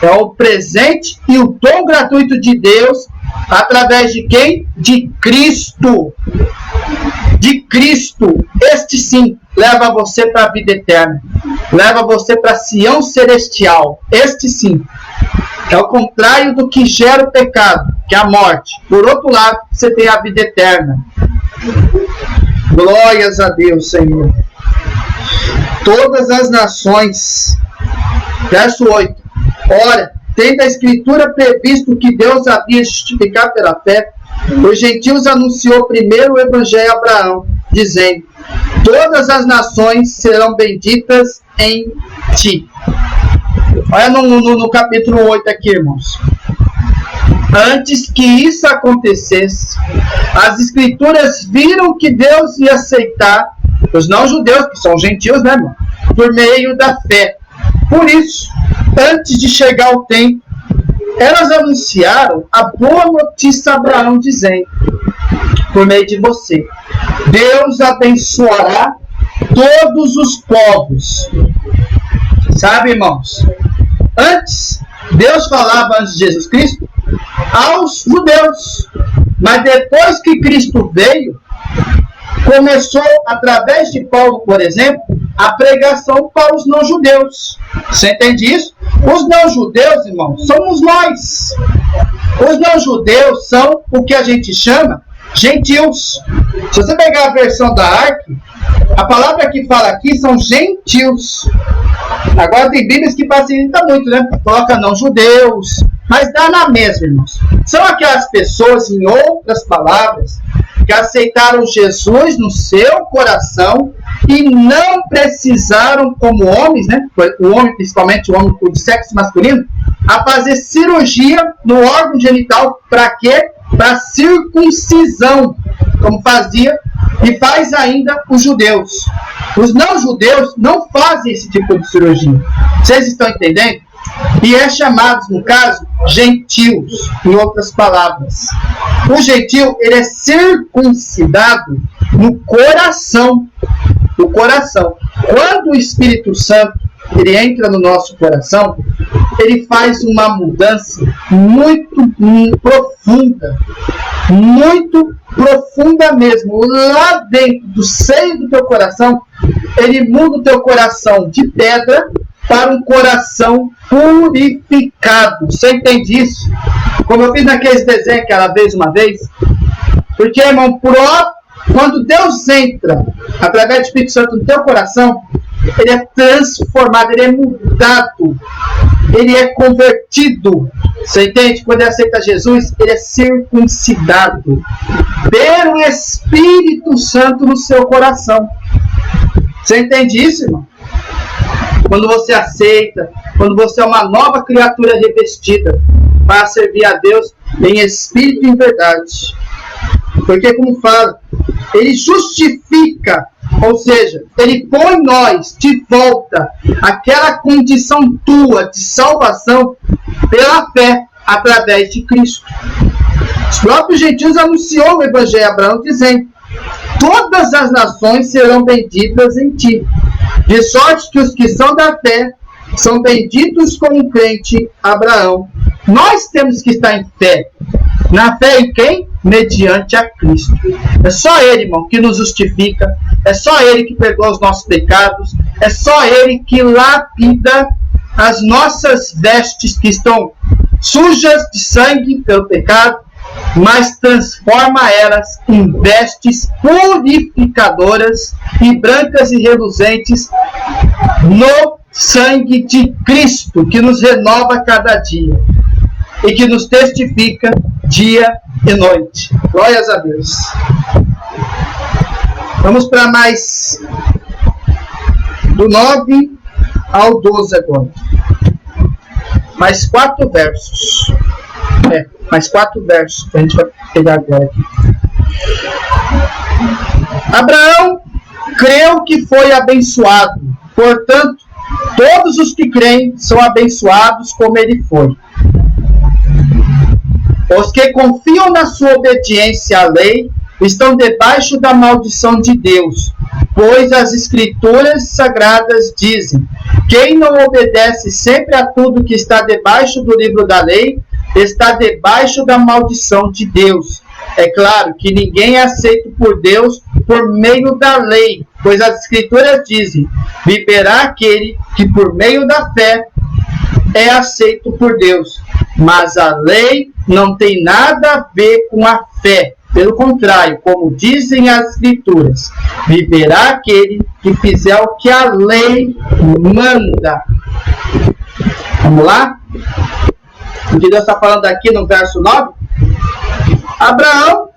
É o presente e o dom gratuito de Deus, através de quem? De Cristo. De Cristo. Este sim leva você para a vida eterna. Leva você para Sião celestial. Este sim. É o contrário do que gera o pecado, que é a morte. Por outro lado, você tem a vida eterna. Glórias a Deus, Senhor. Todas as nações. Verso 8. Ora, tendo a Escritura previsto que Deus havia justificado pela fé, os gentios anunciou primeiro o Evangelho a Abraão, dizendo: todas as nações serão benditas em ti. Olha no capítulo 8 aqui, irmãos. Antes que isso acontecesse, as Escrituras viram que Deus ia aceitar os não-judeus, que são gentios, né, irmão? por meio da fé. Por isso, antes de chegar o tempo, elas anunciaram a boa notícia a Abraão, dizendo, por meio de você, Deus abençoará todos os povos. Sabe, irmãos? Antes, Deus falava, antes de Jesus Cristo, aos judeus. Mas depois que Cristo veio, começou, através de Paulo, por exemplo, a pregação para os não-judeus. Você entende isso? Os não-judeus, irmãos, somos nós. Os não-judeus são o que a gente chama gentios. Se você pegar a versão da Arque, a palavra que fala aqui são gentios. Agora tem Bíblias que facilitam muito, né? Coloca não-judeus, mas dá na mesma, irmãos. São aquelas pessoas, em outras palavras, que aceitaram Jesus no seu coração e não precisaram, como homens, né? O homem, principalmente o homem de sexo masculino, a fazer cirurgia no órgão genital. Para quê? Para circuncisão, como fazia e faz ainda os judeus. Os não-judeus não fazem esse tipo de cirurgia. Vocês estão entendendo? E é chamados, no caso, gentios, em outras palavras. O gentio, ele é circuncidado no coração. No coração. Quando o Espírito Santo ele entra no nosso coração, ele faz uma mudança muito profunda. Muito profunda mesmo. Lá dentro do seio do teu coração, ele muda o teu coração de pedra para um coração purificado. Você entende isso? Como eu fiz naqueles desenhos aquela vez, uma vez. Porque, irmão, quando Deus entra através do Espírito Santo no teu coração, ele é transformado, ele é mudado, ele é convertido. Você entende? Quando ele aceita Jesus, ele é circuncidado pelo Espírito Santo no seu coração. Você entende isso, irmão? Quando você aceita, quando você é uma nova criatura revestida para servir a Deus em espírito e em verdade. Porque, como fala, ele justifica, ou seja, ele põe nós de volta àquela condição tua de salvação pela fé através de Cristo. Os próprios gentios anunciou o Evangelho a Abraão dizendo: todas as nações serão benditas em ti, de sorte que os que são da fé são benditos como o crente Abraão. Nós temos que estar em fé. Na fé em quem? Mediante a Cristo. É só Ele, irmão, que nos justifica. É só Ele que perdoa os nossos pecados. É só Ele que lapida as nossas vestes que estão sujas de sangue pelo pecado, mas transforma elas em vestes purificadoras e brancas e reluzentes no sangue de Cristo, que nos renova cada dia e que nos testifica dia e noite. Glórias a Deus. Vamos para mais do 9 ao 12 agora. Mais 4 versos. Mais 4 versos que a gente vai pegar agora aqui. Abraão creu que foi abençoado. Portanto, todos os que creem são abençoados como ele foi. Os que confiam na sua obediência à lei estão debaixo da maldição de Deus, pois as Escrituras Sagradas dizem: quem não obedece sempre a tudo que está debaixo do livro da lei está debaixo da maldição de Deus. É claro que ninguém é aceito por Deus por meio da lei, pois as Escrituras dizem: viverá aquele que por meio da fé é aceito por Deus. Mas a lei não tem nada a ver com a fé. Pelo contrário, como dizem as Escrituras, viverá aquele que fizer o que a lei manda. Vamos lá? O que Deus está falando aqui no verso 9? Abraão,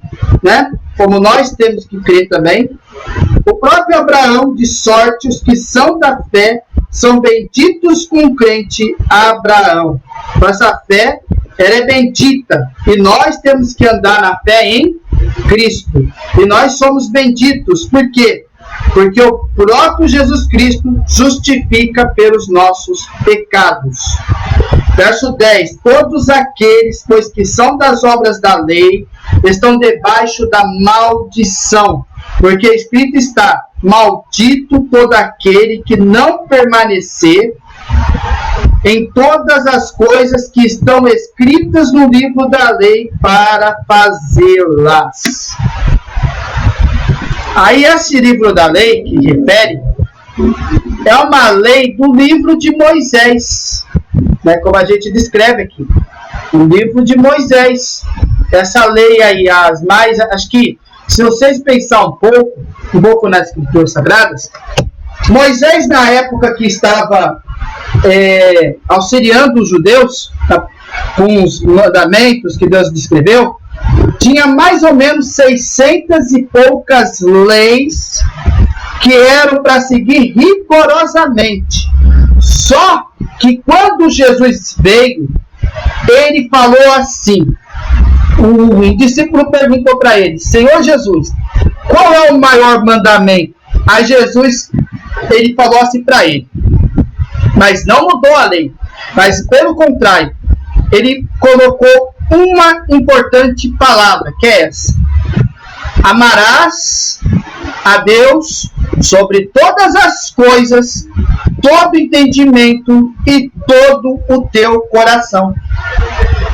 né? Como nós temos que crer também, o próprio Abraão, de sorte, os que são da fé são benditos com o crente Abraão. Nossa fé, ela é bendita. E nós temos que andar na fé em Cristo. E nós somos benditos. Por quê? porque o próprio Jesus Cristo justifica pelos nossos pecados. Verso 10: todos aqueles, pois que são das obras da lei, estão debaixo da maldição, porque escrito está: maldito todo aquele que não permanecer em todas as coisas que estão escritas no livro da lei para fazê-las. Aí esse livro da lei que refere é uma lei do livro de Moisés, né, como a gente descreve aqui, o livro de Moisés. Essa lei aí, as mais, acho que se vocês pensar um pouco nas escrituras sagradas, Moisés, na época que estava auxiliando os judeus, tá, com os mandamentos que Deus descreveu, tinha mais ou menos 600 e poucas leis que eram para seguir rigorosamente. Só que quando Jesus veio, ele falou assim, o discípulo perguntou para ele: Senhor Jesus, qual é o maior mandamento? Aí Jesus, ele falou assim para ele, mas não mudou a lei, mas pelo contrário, ele colocou uma importante palavra, que é essa: amarás a Deus sobre todas as coisas, todo entendimento e todo o teu coração.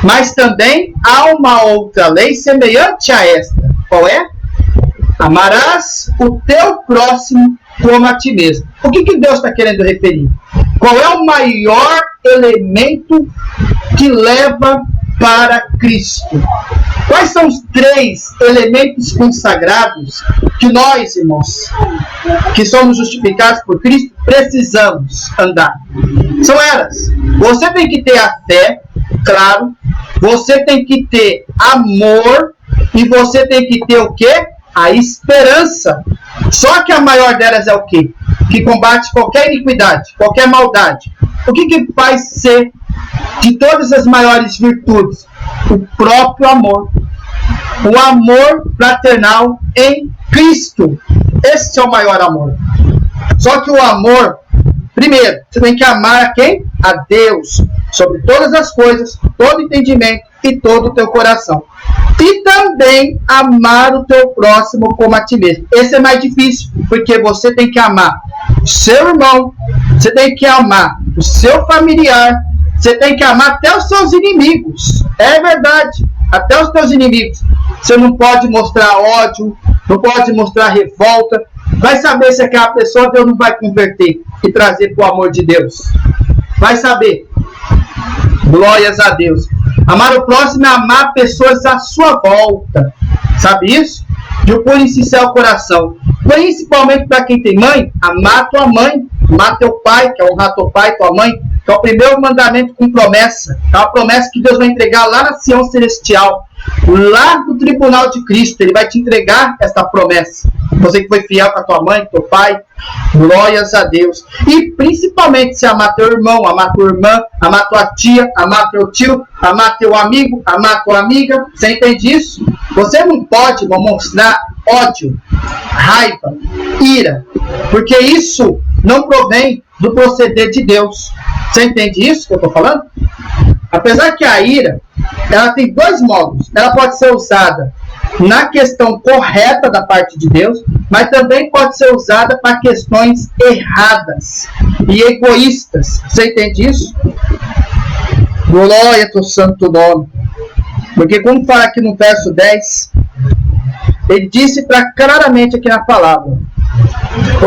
Mas também há uma outra lei semelhante a esta. Qual é? Amarás o teu próximo como a ti mesmo. O que Deus está querendo referir? Qual é o maior elemento que leva para Cristo? Quais são os 3 elementos consagrados que nós, irmãos, que somos justificados por Cristo, precisamos andar? São elas. Você tem que ter a fé, claro. Você tem que ter amor. E você tem que ter o quê? A esperança. Só que a maior delas é o quê? Que combate qualquer iniquidade, qualquer maldade. O que faz ser de todas as maiores virtudes? O próprio amor. O amor fraternal em Cristo. Esse é o maior amor. Só que o amor, primeiro, você tem que amar a quem? A Deus, sobre todas as coisas, todo entendimento e todo o teu coração. E também amar o teu próximo como a ti mesmo. Esse é mais difícil, porque você tem que amar o seu irmão, você tem que amar o seu familiar, você tem que amar até os seus inimigos. É verdade, até os teus inimigos. Você não pode mostrar ódio, não pode mostrar revolta. Vai saber se aquela pessoa Deus não vai converter e trazer para o amor de Deus. Vai saber. Glórias a Deus. Amar o próximo é amar pessoas à sua volta. Sabe isso? De um puro e sincero coração. Principalmente para quem tem mãe, amar tua mãe, amar teu pai, que é honrar teu pai, tua mãe. Que é o primeiro mandamento com promessa. É uma promessa que Deus vai entregar lá na Sião Celestial. Lá no tribunal de Cristo. Ele vai te entregar essa promessa. Você que foi fiel com a tua mãe, teu pai. Glórias a Deus. E principalmente se amar teu irmão, amar tua irmã, amar tua tia, amar teu tio, amar teu amigo, amar tua amiga. Você entende isso? Você não pode mostrar ódio, raiva, ira. Porque isso não provém do proceder de Deus. Você entende isso que eu estou falando? Apesar que a ira, ela tem 2 modos. Ela pode ser usada na questão correta da parte de Deus, mas também pode ser usada para questões erradas e egoístas. Você entende isso? Glória ao teu santo nome. Porque como fala aqui no verso 10, ele disse claramente aqui na palavra: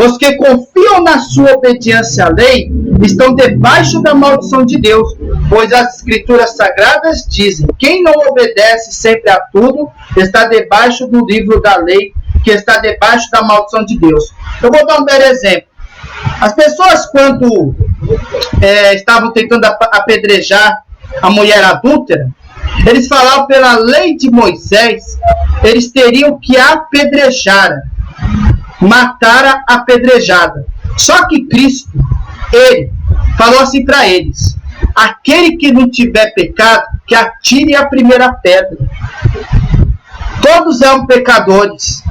os que confiam na sua obediência à lei estão debaixo da maldição de Deus, pois as escrituras sagradas dizem: quem não obedece sempre a tudo está debaixo do livro da lei, que está debaixo da maldição de Deus. Eu vou dar um belo exemplo. As pessoas, quando estavam tentando apedrejar a mulher adúltera, eles falavam pela lei de Moisés, eles teriam que apedrejar, matar a apedrejada. Só que Cristo, ele falou assim para eles: aquele que não tiver pecado, que atire a primeira pedra. Todos eram pecadores,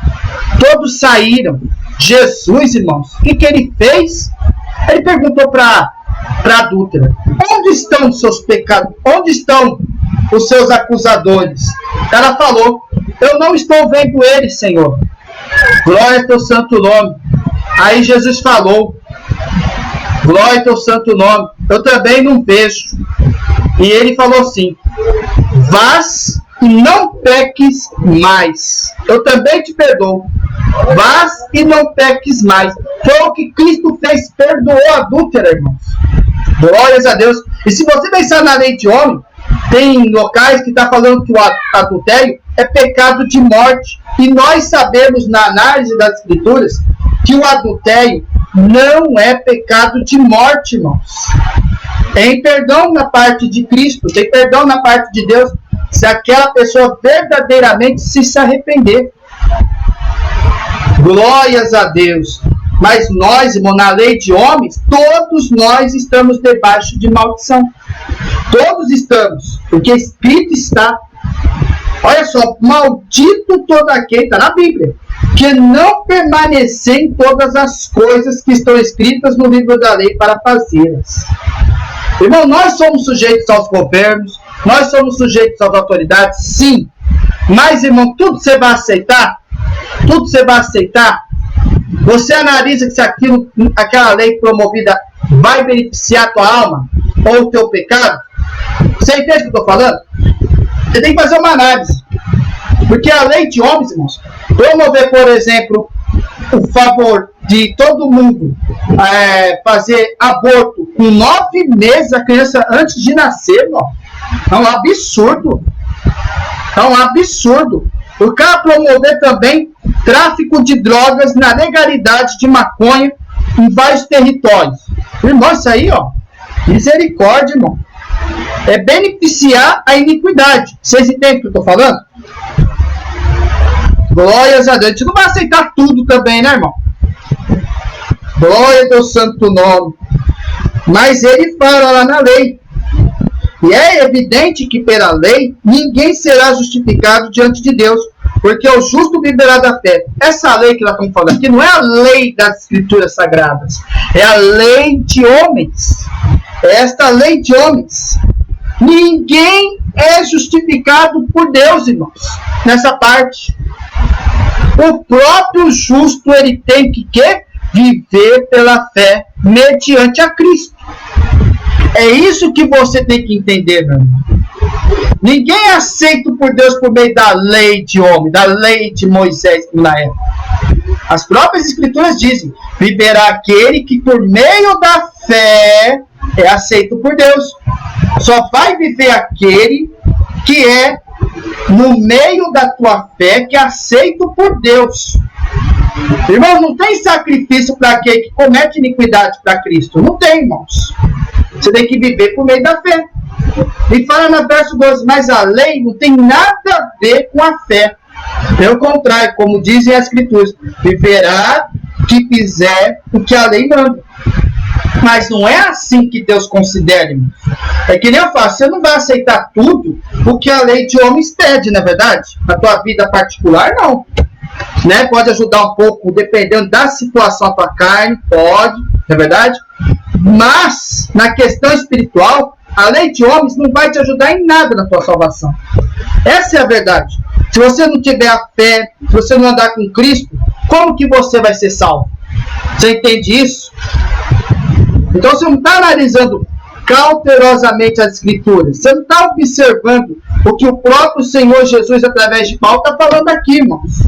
todos saíram Jesus, irmãos, o que ele fez? Ele perguntou para a adúltera: onde estão os seus pecados? Onde estão os seus acusadores? Ela falou: eu não estou vendo eles, Senhor. Glória ao teu santo nome. Aí Jesus falou: glória ao teu santo nome, eu também não vejo. E ele falou assim: vás e não peques mais. Eu também te perdoo. Vás e não peques mais. Foi o que Cristo fez, perdoou a adúltera, irmãos. Glórias a Deus. E se você pensar na lei de homem, tem locais que está falando que o adultério é pecado de morte. E nós sabemos, na análise das Escrituras, que o adultério não é pecado de morte, irmãos. Tem perdão na parte de Cristo, tem perdão na parte de Deus, se aquela pessoa verdadeiramente se arrepender. Glórias a Deus. Mas nós, irmão, na lei de homens, todos nós estamos debaixo de maldição. Todos estamos, porque escrito está. Olha só, maldito todo aquele, está na Bíblia, que não permanecer em todas as coisas que estão escritas no livro da lei para fazê-las. Irmão, nós somos sujeitos aos governos, nós somos sujeitos às autoridades, sim. Mas, irmão, tudo você vai aceitar? Tudo você vai aceitar? Você analisa que se aquela lei promovida vai beneficiar a tua alma ou o teu pecado? Você entende o que eu estou falando? Você tem que fazer uma análise. Porque a lei de homens, irmãos, promover, por exemplo, o favor de todo mundo fazer aborto com 9 meses a criança antes de nascer, irmão, é um absurdo. É um absurdo. O cara promover também tráfico de drogas na legalidade de maconha em vários territórios. Irmão, isso aí, ó, misericórdia, irmão. É beneficiar a iniquidade. Vocês entendem o que eu estou falando? Glórias a Deus. A gente não vai aceitar tudo também, né, irmão? Glória ao teu santo nome. Mas ele fala lá na lei. E é evidente que pela lei ninguém será justificado diante de Deus, porque o justo viverá da fé. Essa lei que nós estamos falando aqui não é a lei das Escrituras Sagradas, é a lei de homens. É esta lei de homens. Ninguém é justificado por Deus, irmãos, nessa parte. O próprio justo, ele tem que viver pela fé mediante a Cristo. É isso que você tem que entender, meu irmão. Ninguém é aceito por Deus por meio da lei de homem, da lei de Moisés na época. As próprias Escrituras dizem: viverá aquele que por meio da fé é aceito por Deus. Só vai viver aquele que é no meio da tua fé, que é aceito por Deus. Irmãos, não tem sacrifício para aquele que comete iniquidade para Cristo. Não tem, irmãos. Você tem que viver por meio da fé. E fala no verso 12: mas a lei não tem nada a ver com a fé. Pelo contrário, como dizem as Escrituras, viverá que fizer o que a lei manda. Mas não é assim que Deus considera, irmãos. É que nem eu falo, você não vai aceitar tudo o que a lei de homens pede, não é verdade? Na tua vida particular, não. Né? Pode ajudar um pouco, dependendo da situação da tua carne, pode, não é verdade? Mas, na questão espiritual, a lei de homens não vai te ajudar em nada na tua salvação. Essa é a verdade. Se você não tiver a fé, se você não andar com Cristo, como que você vai ser salvo? Você entende isso? Então você não está analisando cautelosamente as Escrituras. Você não está observando o que o próprio Senhor Jesus, através de Paulo, está falando aqui, irmãos.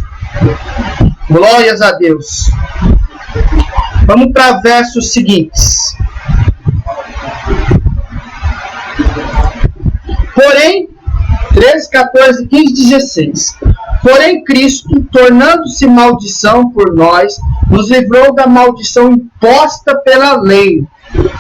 Glórias a Deus. Vamos para versos seguintes. Porém, 13, 14, 15, 16. Porém, Cristo, tornando-se maldição por nós, nos livrou da maldição imposta pela lei.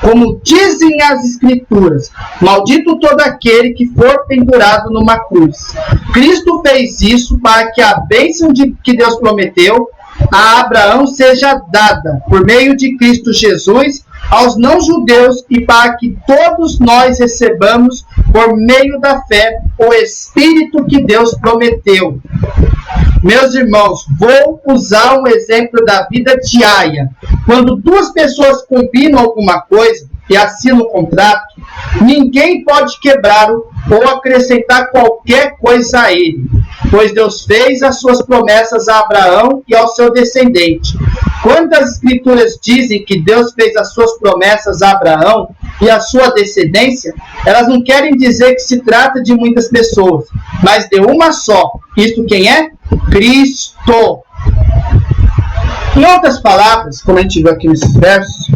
Como dizem as Escrituras: maldito todo aquele que for pendurado numa cruz. Cristo fez isso para que a bênção que Deus prometeu a Abraão seja dada, por meio de Cristo Jesus, aos não-judeus, e para que todos nós recebamos, por meio da fé, o Espírito que Deus prometeu. Meus irmãos, vou usar um exemplo da vida diária. Quando duas pessoas combinam alguma coisa e assinam um contrato, ninguém pode quebrá-lo ou acrescentar qualquer coisa a ele, pois Deus fez as suas promessas a Abraão e ao seu descendente. Quando as Escrituras dizem que Deus fez as suas promessas a Abraão e a sua descendência, elas não querem dizer que se trata de muitas pessoas, mas de uma só. Isto quem é? Cristo. Em outras palavras, como a gente viu aqui nesses versos,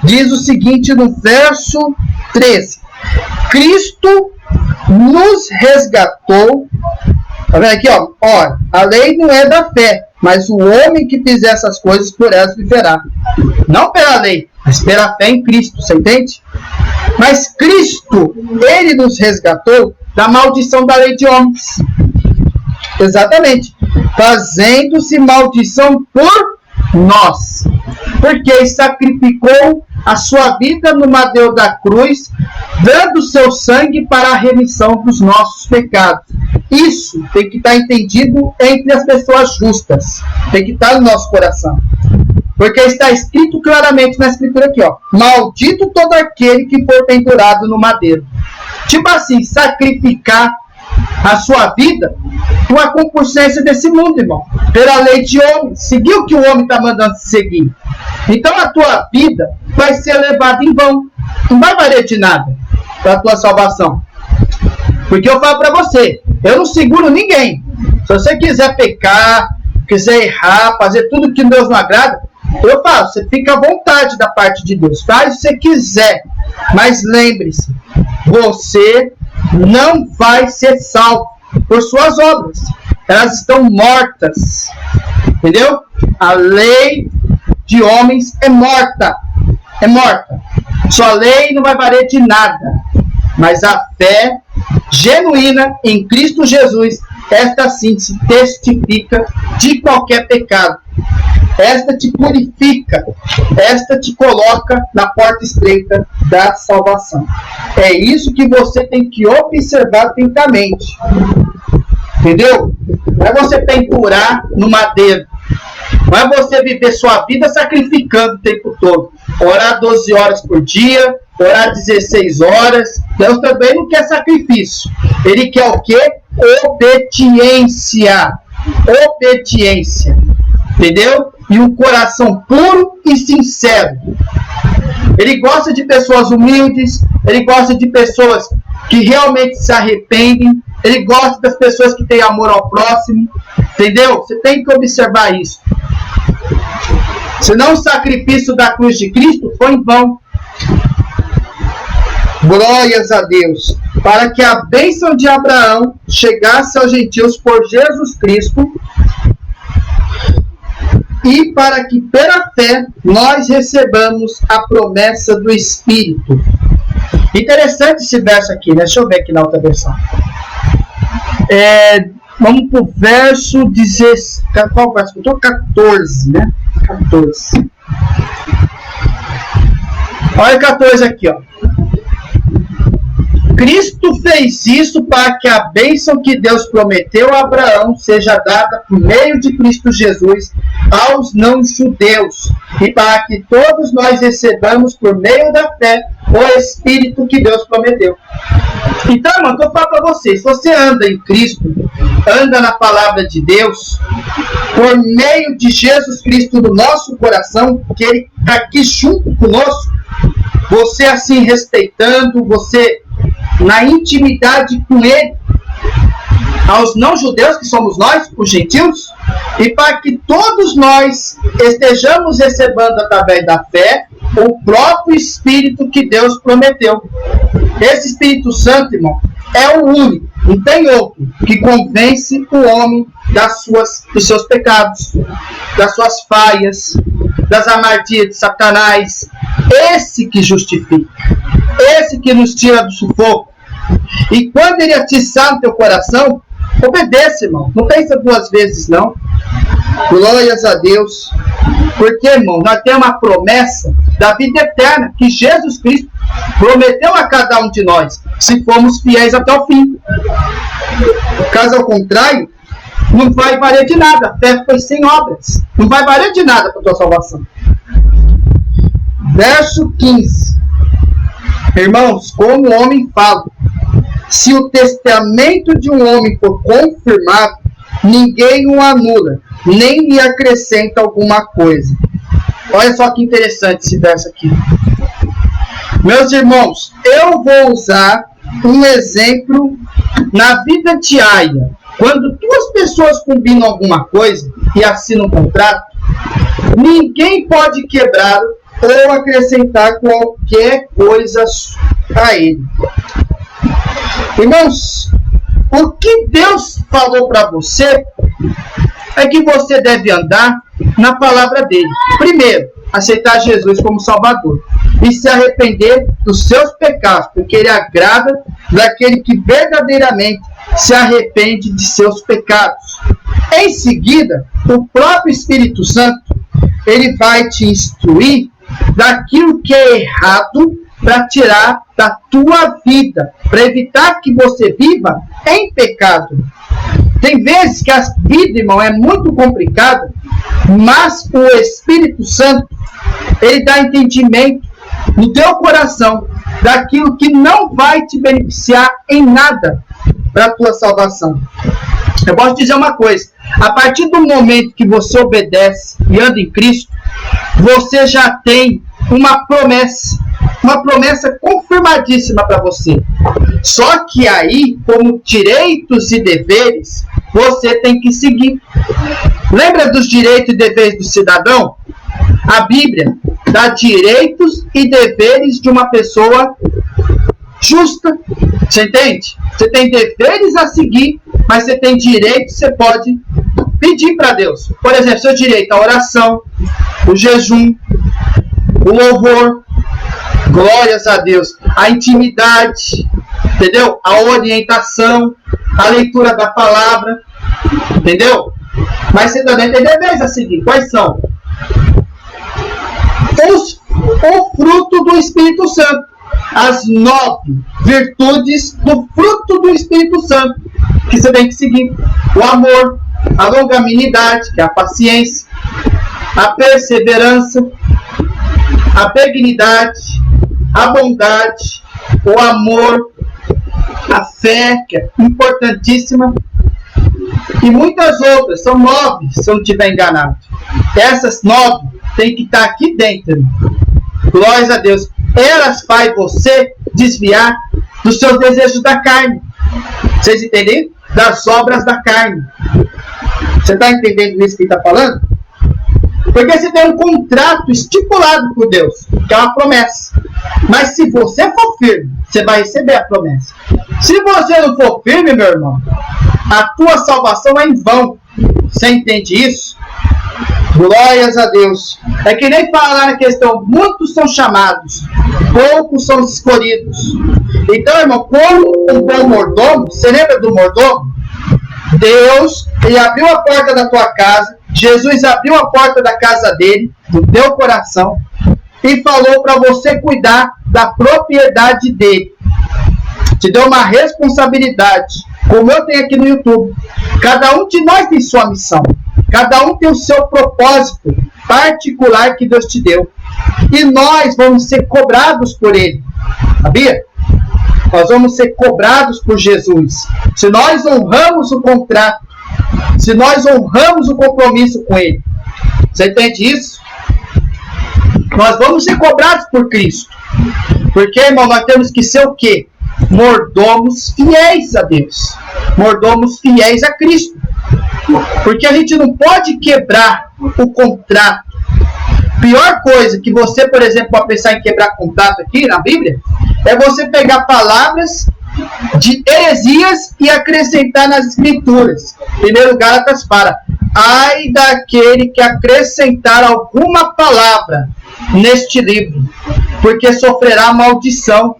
diz o seguinte no verso 13: Cristo nos resgatou. Tá vendo aqui, ó? Ora, a lei não é da fé, mas o homem que fizer essas coisas por elas viverá. Não pela lei, mas pela fé em Cristo, você entende? Mas Cristo, ele nos resgatou da maldição da lei de homens. Exatamente. Fazendo-se maldição por nós. Porque sacrificou a sua vida no madeiro da cruz, dando seu sangue para a remissão dos nossos pecados. Isso tem que estar entendido entre as pessoas justas. Tem que estar no nosso coração. Porque está escrito claramente na escritura aqui, ó: maldito todo aquele que for pendurado no madeiro. Tipo assim, sacrificar a sua vida com a concupiscência desse mundo, irmão. Pela lei de homem. Seguir o que o homem está mandando seguir. Então a tua vida vai ser levada em vão. Não vai valer de nada para a tua salvação. Porque eu falo para você, eu não seguro ninguém. Se você quiser pecar, quiser errar, fazer tudo que Deus não agrada, eu falo, você fica à vontade da parte de Deus. Faz o que você quiser. Mas lembre-se, você não vai ser salvo por suas obras. Elas estão mortas. Entendeu? A lei de homens é morta. É morta. Sua lei não vai valer de nada. Mas a fé genuína em Cristo Jesus, esta sim se testifica de qualquer pecado. Esta te purifica. Esta te coloca na porta estreita da salvação. É isso que você tem que observar atentamente. Entendeu? Não é você pendurar no madeiro. Não é você viver sua vida sacrificando o tempo todo. Orar 12 horas por dia, orar 16 horas. Deus também não quer sacrifício. Ele quer o quê? Obediência. Obediência. Entendeu? E um coração puro e sincero. Ele gosta de pessoas humildes. Ele gosta de pessoas que realmente se arrependem. Ele gosta das pessoas que têm amor ao próximo. Entendeu? Você tem que observar isso. Senão o sacrifício da cruz de Cristo foi em vão. Glórias a Deus. Para que a bênção de Abraão chegasse aos gentios por Jesus Cristo, e para que pela fé nós recebamos a promessa do Espírito. Interessante esse verso aqui, né? Deixa eu ver aqui na outra versão. Vamos para o verso 16. Qual verso? Eu estou 14, né? 14. Olha 14 aqui, ó. Cristo fez isso para que a bênção que Deus prometeu a Abraão seja dada por meio de Cristo Jesus aos não-judeus, e para que todos nós recebamos por meio da fé o Espírito que Deus prometeu. Então, irmão, eu falo para vocês, se você anda em Cristo, anda na palavra de Deus, por meio de Jesus Cristo no nosso coração, que Ele está aqui junto conosco, você assim respeitando, você na intimidade com Ele, aos não-judeus, que somos nós, os gentios, e para que todos nós estejamos recebendo através da fé o próprio Espírito que Deus prometeu. Esse Espírito Santo, irmão, é o único, não tem outro, que convence o homem dos seus pecados, das suas falhas, das armadilhas de Satanás. Esse que justifica, esse que nos tira do sufoco. E quando ele atiçar no teu coração, obedeça, irmão. Não pensa duas vezes, não. Glórias a Deus. Porque, irmão, nós temos uma promessa da vida eterna que Jesus Cristo prometeu a cada um de nós, se formos fiéis até o fim. Caso ao contrário, não vai valer de nada. A fé foi sem obras. Não vai valer de nada para a tua salvação. Verso 15. Irmãos, como o homem fala, se o testamento de um homem for confirmado, ninguém o anula, nem lhe acrescenta alguma coisa. Olha só que interessante esse verso aqui. Meus irmãos, eu vou usar um exemplo na vida diária. Quando duas pessoas combinam alguma coisa e assinam um contrato, ninguém pode quebrar ou acrescentar qualquer coisa a ele. Irmãos, o que Deus falou para você é que você deve andar na palavra dele. Primeiro, aceitar Jesus como Salvador e se arrepender dos seus pecados, porque ele agrada daquele que verdadeiramente se arrepende de seus pecados. Em seguida, o próprio Espírito Santo, ele vai te instruir daquilo que é errado para tirar da tua vida, para evitar que você viva em pecado. Tem vezes que a vida, irmão, é muito complicada, mas o Espírito Santo, ele dá entendimento no teu coração daquilo que não vai te beneficiar em nada para a tua salvação. Eu posso dizer uma coisa: a partir do momento que você obedece e anda em Cristo, você já tem uma promessa confirmadíssima para você. Só que aí, como direitos e deveres, você tem que seguir. Lembra dos direitos e deveres do cidadão? A Bíblia dá direitos e deveres de uma pessoa justa. Você entende? Você tem deveres a seguir, mas você tem direitos que você pode pedir para Deus. Por exemplo, seu direito à oração, o jejum, o louvor, glórias a Deus, a intimidade, entendeu? A orientação, a leitura da palavra, entendeu? Mas você também tem deveres a seguir. Quais são? O fruto do Espírito Santo. As 9 virtudes do fruto do Espírito Santo que você tem que seguir: o amor, a longanimidade, que é a paciência, a perseverança, a benignidade, a bondade, o amor, a fé, que é importantíssima, e muitas outras. São 9, se eu não estiver enganado. Essas 9 tem que estar aqui dentro. Glórias a Deus. Elas fazem você desviar dos seus desejos da carne. Vocês entendem? Das obras da carne. Você está entendendo isso que ele está falando? Porque você tem um contrato estipulado por Deus, que é uma promessa. Mas se você for firme, você vai receber a promessa. Se você não for firme, meu irmão, a tua salvação é em vão. Você entende isso? Glórias a Deus. É que nem falar na questão: muitos são chamados, poucos são escolhidos. Então, irmão, como um bom mordomo, você lembra do mordomo? Deus, ele abriu a porta da tua casa, Jesus abriu a porta da casa dele, do teu coração, e falou para você cuidar da propriedade dele. Te deu uma responsabilidade, como eu tenho aqui no YouTube. Cada um de nós tem sua missão. Cada um tem o seu propósito particular que Deus te deu. E nós vamos ser cobrados por ele. Sabia? Nós vamos ser cobrados por Jesus. Se nós honramos o contrato, se nós honramos o compromisso com ele. Você entende isso? Nós vamos ser cobrados por Cristo. Porque, irmão, nós temos que ser o quê? Mordomos fiéis a Deus. Mordomos fiéis a Cristo. Porque a gente não pode quebrar o contrato. Pior coisa que você, por exemplo, pode pensar em quebrar contrato aqui na Bíblia, é você pegar palavras de heresias e acrescentar nas Escrituras. Primeiro Gálatas fala: ai daquele que acrescentar alguma palavra neste livro, porque sofrerá maldição.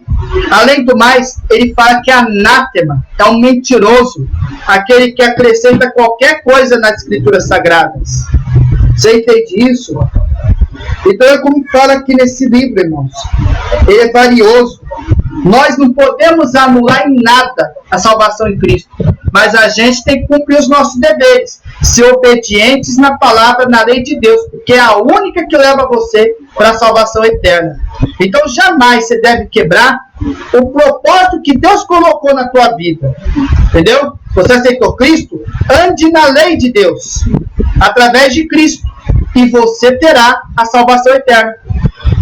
Além do mais, ele fala que anátema é um mentiroso, aquele que acrescenta qualquer coisa nas Escrituras Sagradas. Você entende isso? Então é como fala aqui nesse livro, irmãos. Ele é valioso. Nós não podemos anular em nada a salvação em Cristo. mas a gente tem que cumprir os nossos deveres, ser obedientes na palavra, na lei de Deus, porque é a única que leva você para a salvação eterna. Então jamais você deve quebrar o propósito que Deus colocou na tua vida, entendeu? Você aceitou Cristo? Ande na lei de Deus, através de Cristo, e você terá a salvação eterna.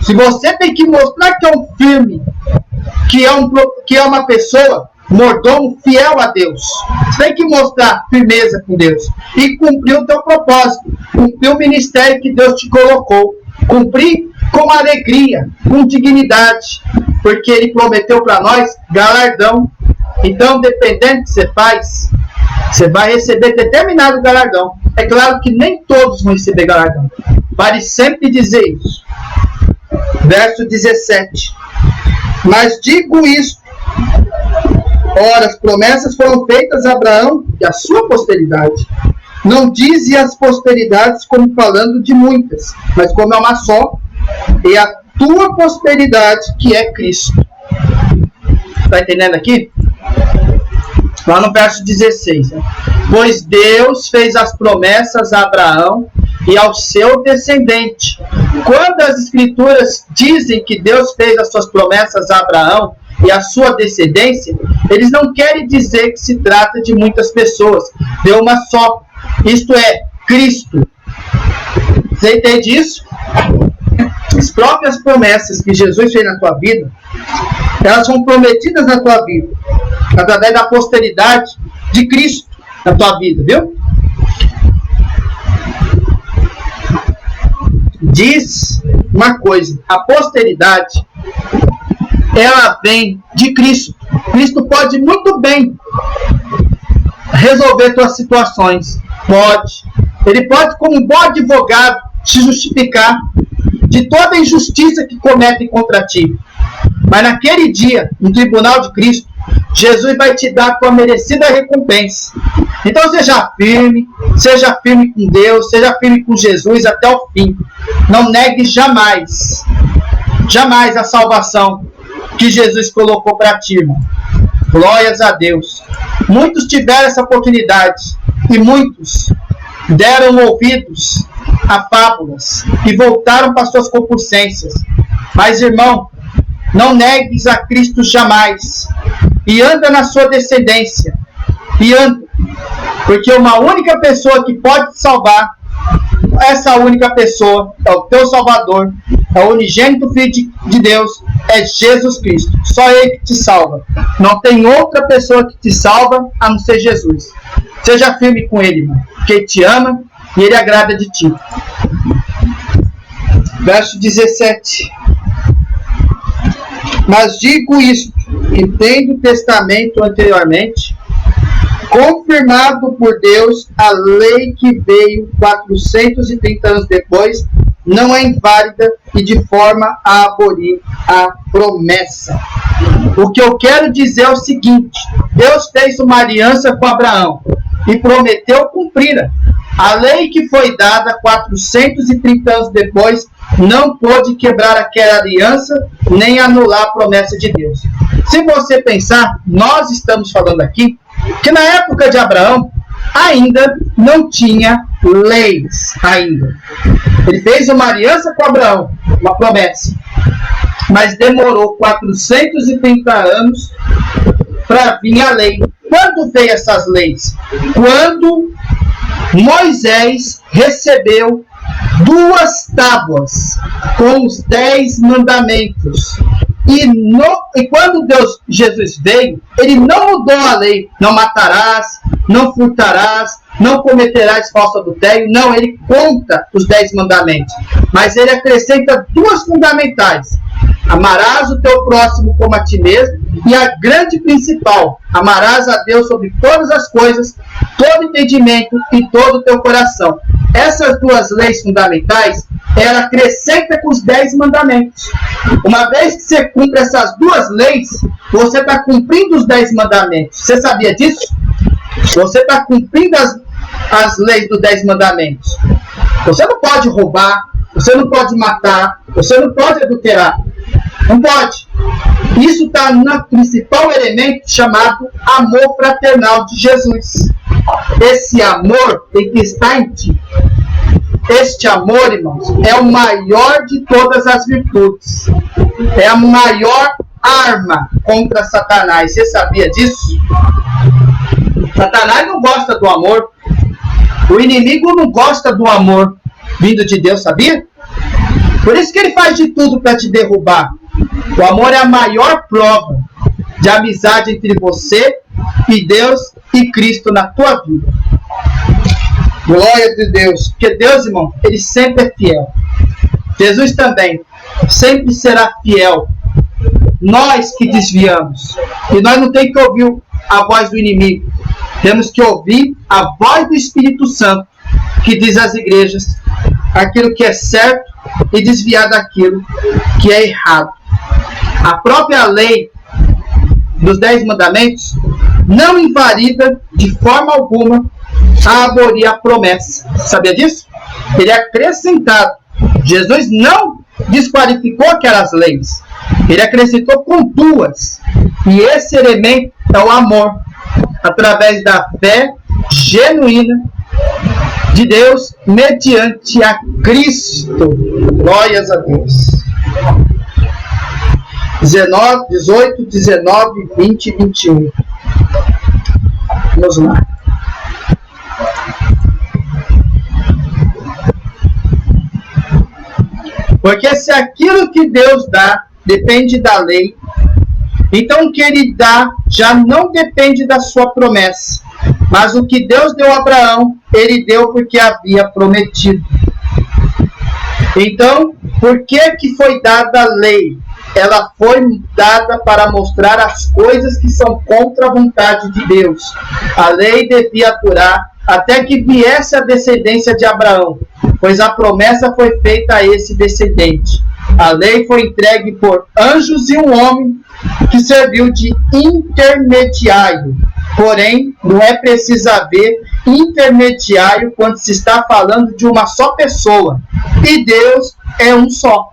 Se você tem que mostrar que é um firme, que é uma pessoa, mordomo fiel a Deus, você tem que mostrar firmeza com Deus e cumprir o teu propósito, cumprir o ministério que Deus te colocou, cumprir com alegria, com dignidade, porque Ele prometeu para nós galardão. Então, dependendo do que você faz, você vai receber determinado galardão. É claro que nem todos vão receber galardão. Vale sempre dizer isso. Verso 17. Mas digo isto: ora, as promessas foram feitas a Abraão e a sua posteridade. Não dize as posteridades como falando de muitas, mas como é uma só, e a tua posteridade, que é Cristo. Está entendendo aqui? Lá no verso 16. Né? Pois Deus fez as promessas a Abraão e ao seu descendente. Quando as Escrituras dizem que Deus fez as suas promessas a Abraão e a sua descendência, eles não querem dizer que se trata de muitas pessoas, de uma só. Isto é, Cristo. Você entende isso? As próprias promessas que Jesus fez na tua vida, elas são prometidas na tua vida, através da posteridade de Cristo na tua vida, viu? Diz uma coisa: a posteridade, ela vem de Cristo. Cristo pode muito bem resolver tuas situações. Pode. Ele pode, como um bom advogado, se justificar de toda a injustiça que cometem contra ti. Mas naquele dia, no tribunal de Cristo, Jesus vai te dar a tua merecida recompensa. Então seja firme com Deus, seja firme com Jesus até o fim. Não negue jamais a salvação que Jesus colocou para ti, irmão. Glórias a Deus. Muitos tiveram essa oportunidade e muitos deram ouvidos a fábulas e voltaram para suas concupiscências. Mas, irmão, não negues a Cristo jamais e anda na sua descendência. E anda, porque uma única pessoa que pode te salvar, essa única pessoa é o teu Salvador, é o unigênito Filho de Deus, é Jesus Cristo. Só Ele que te salva. Não tem outra pessoa que te salva a não ser Jesus. Seja firme com Ele, irmão, porque Ele te ama e Ele agrada de ti. Verso 17. Mas digo isto, que tendo o testamento anteriormente, confirmado por Deus, a lei que veio 430 anos depois, não é inválida e de forma a abolir a promessa. O que eu quero dizer é o seguinte: Deus fez uma aliança com Abraão e prometeu cumpri-la. A lei que foi dada 430 anos depois não pôde quebrar aquela aliança nem anular a promessa de Deus. Se você pensar, nós estamos falando aqui que na época de Abraão ainda não tinha leis ainda. Ele fez uma aliança com Abraão, uma promessa, mas demorou 430 anos para vir a lei. Quando veio essas leis? Quando Moisés recebeu 2 tábuas com os 10 mandamentos. E quando Jesus veio, ele não mudou a lei. Não matarás, não furtarás, não cometerás falso adultério. Não, ele conta os 10 mandamentos. Mas ele acrescenta 2 fundamentais: amarás o teu próximo como a ti mesmo. E a grande principal: amarás a Deus sobre todas as coisas, todo entendimento e todo o teu coração. Essas 2 leis fundamentais, ela acrescenta com os 10 mandamentos. Uma vez que você cumpre essas 2 leis, você está cumprindo os 10 mandamentos. Você sabia disso? Você está cumprindo as leis dos 10 mandamentos. Você não pode roubar, você não pode matar, você não pode adulterar. Não pode. Isso está no principal elemento chamado amor fraternal de Jesus. Esse amor tem que estar em ti. Este amor, irmãos, é o maior de todas as virtudes. É a maior arma contra Satanás. Você sabia disso? Satanás não gosta do amor. O inimigo não gosta do amor vindo de Deus, sabia? Por isso que ele faz de tudo para te derrubar. O amor é a maior prova de amizade entre você e Deus e Cristo na tua vida. Glória de Deus. Porque Deus, irmão, ele sempre é fiel. Jesus também sempre será fiel. Nós que desviamos. E nós não temos que ouvir a voz do inimigo. Temos que ouvir a voz do Espírito Santo, que diz às igrejas aquilo que é certo e desviar daquilo que é errado. A própria lei dos 10 mandamentos não invalida de forma alguma a abolir a promessa. Sabia disso? Ele é acrescentado. Jesus não desqualificou aquelas leis. Ele acrescentou com 2. E esse elemento é o amor. Através da fé genuína de Deus mediante a Cristo. Glórias a Deus. 18, 19, 20 e 21. Vamos lá. Porque se aquilo que Deus dá depende da lei, então o que ele dá já não depende da sua promessa. Mas o que Deus deu a Abraão, ele deu porque havia prometido. Então, por que foi dada a lei? Ela foi dada para mostrar as coisas que são contra a vontade de Deus. A lei devia durar até que viesse a descendência de Abraão, pois a promessa foi feita a esse descendente. A lei foi entregue por anjos e um homem que serviu de intermediário. Porém, não é preciso haver intermediário quando se está falando de uma só pessoa. E Deus é um só.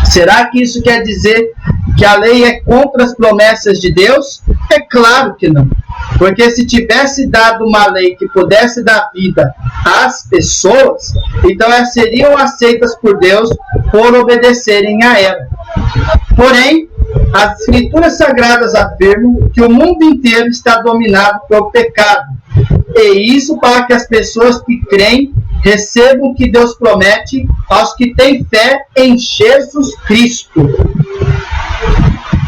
Será que isso quer dizer que a lei é contra as promessas de Deus? É claro que não. Porque se tivesse dado uma lei que pudesse dar vida às pessoas, então elas seriam aceitas por Deus por obedecerem a ela. Porém, as Escrituras Sagradas afirmam que o mundo inteiro está dominado pelo pecado. E isso para que as pessoas que creem recebam o que Deus promete aos que têm fé em Jesus Cristo.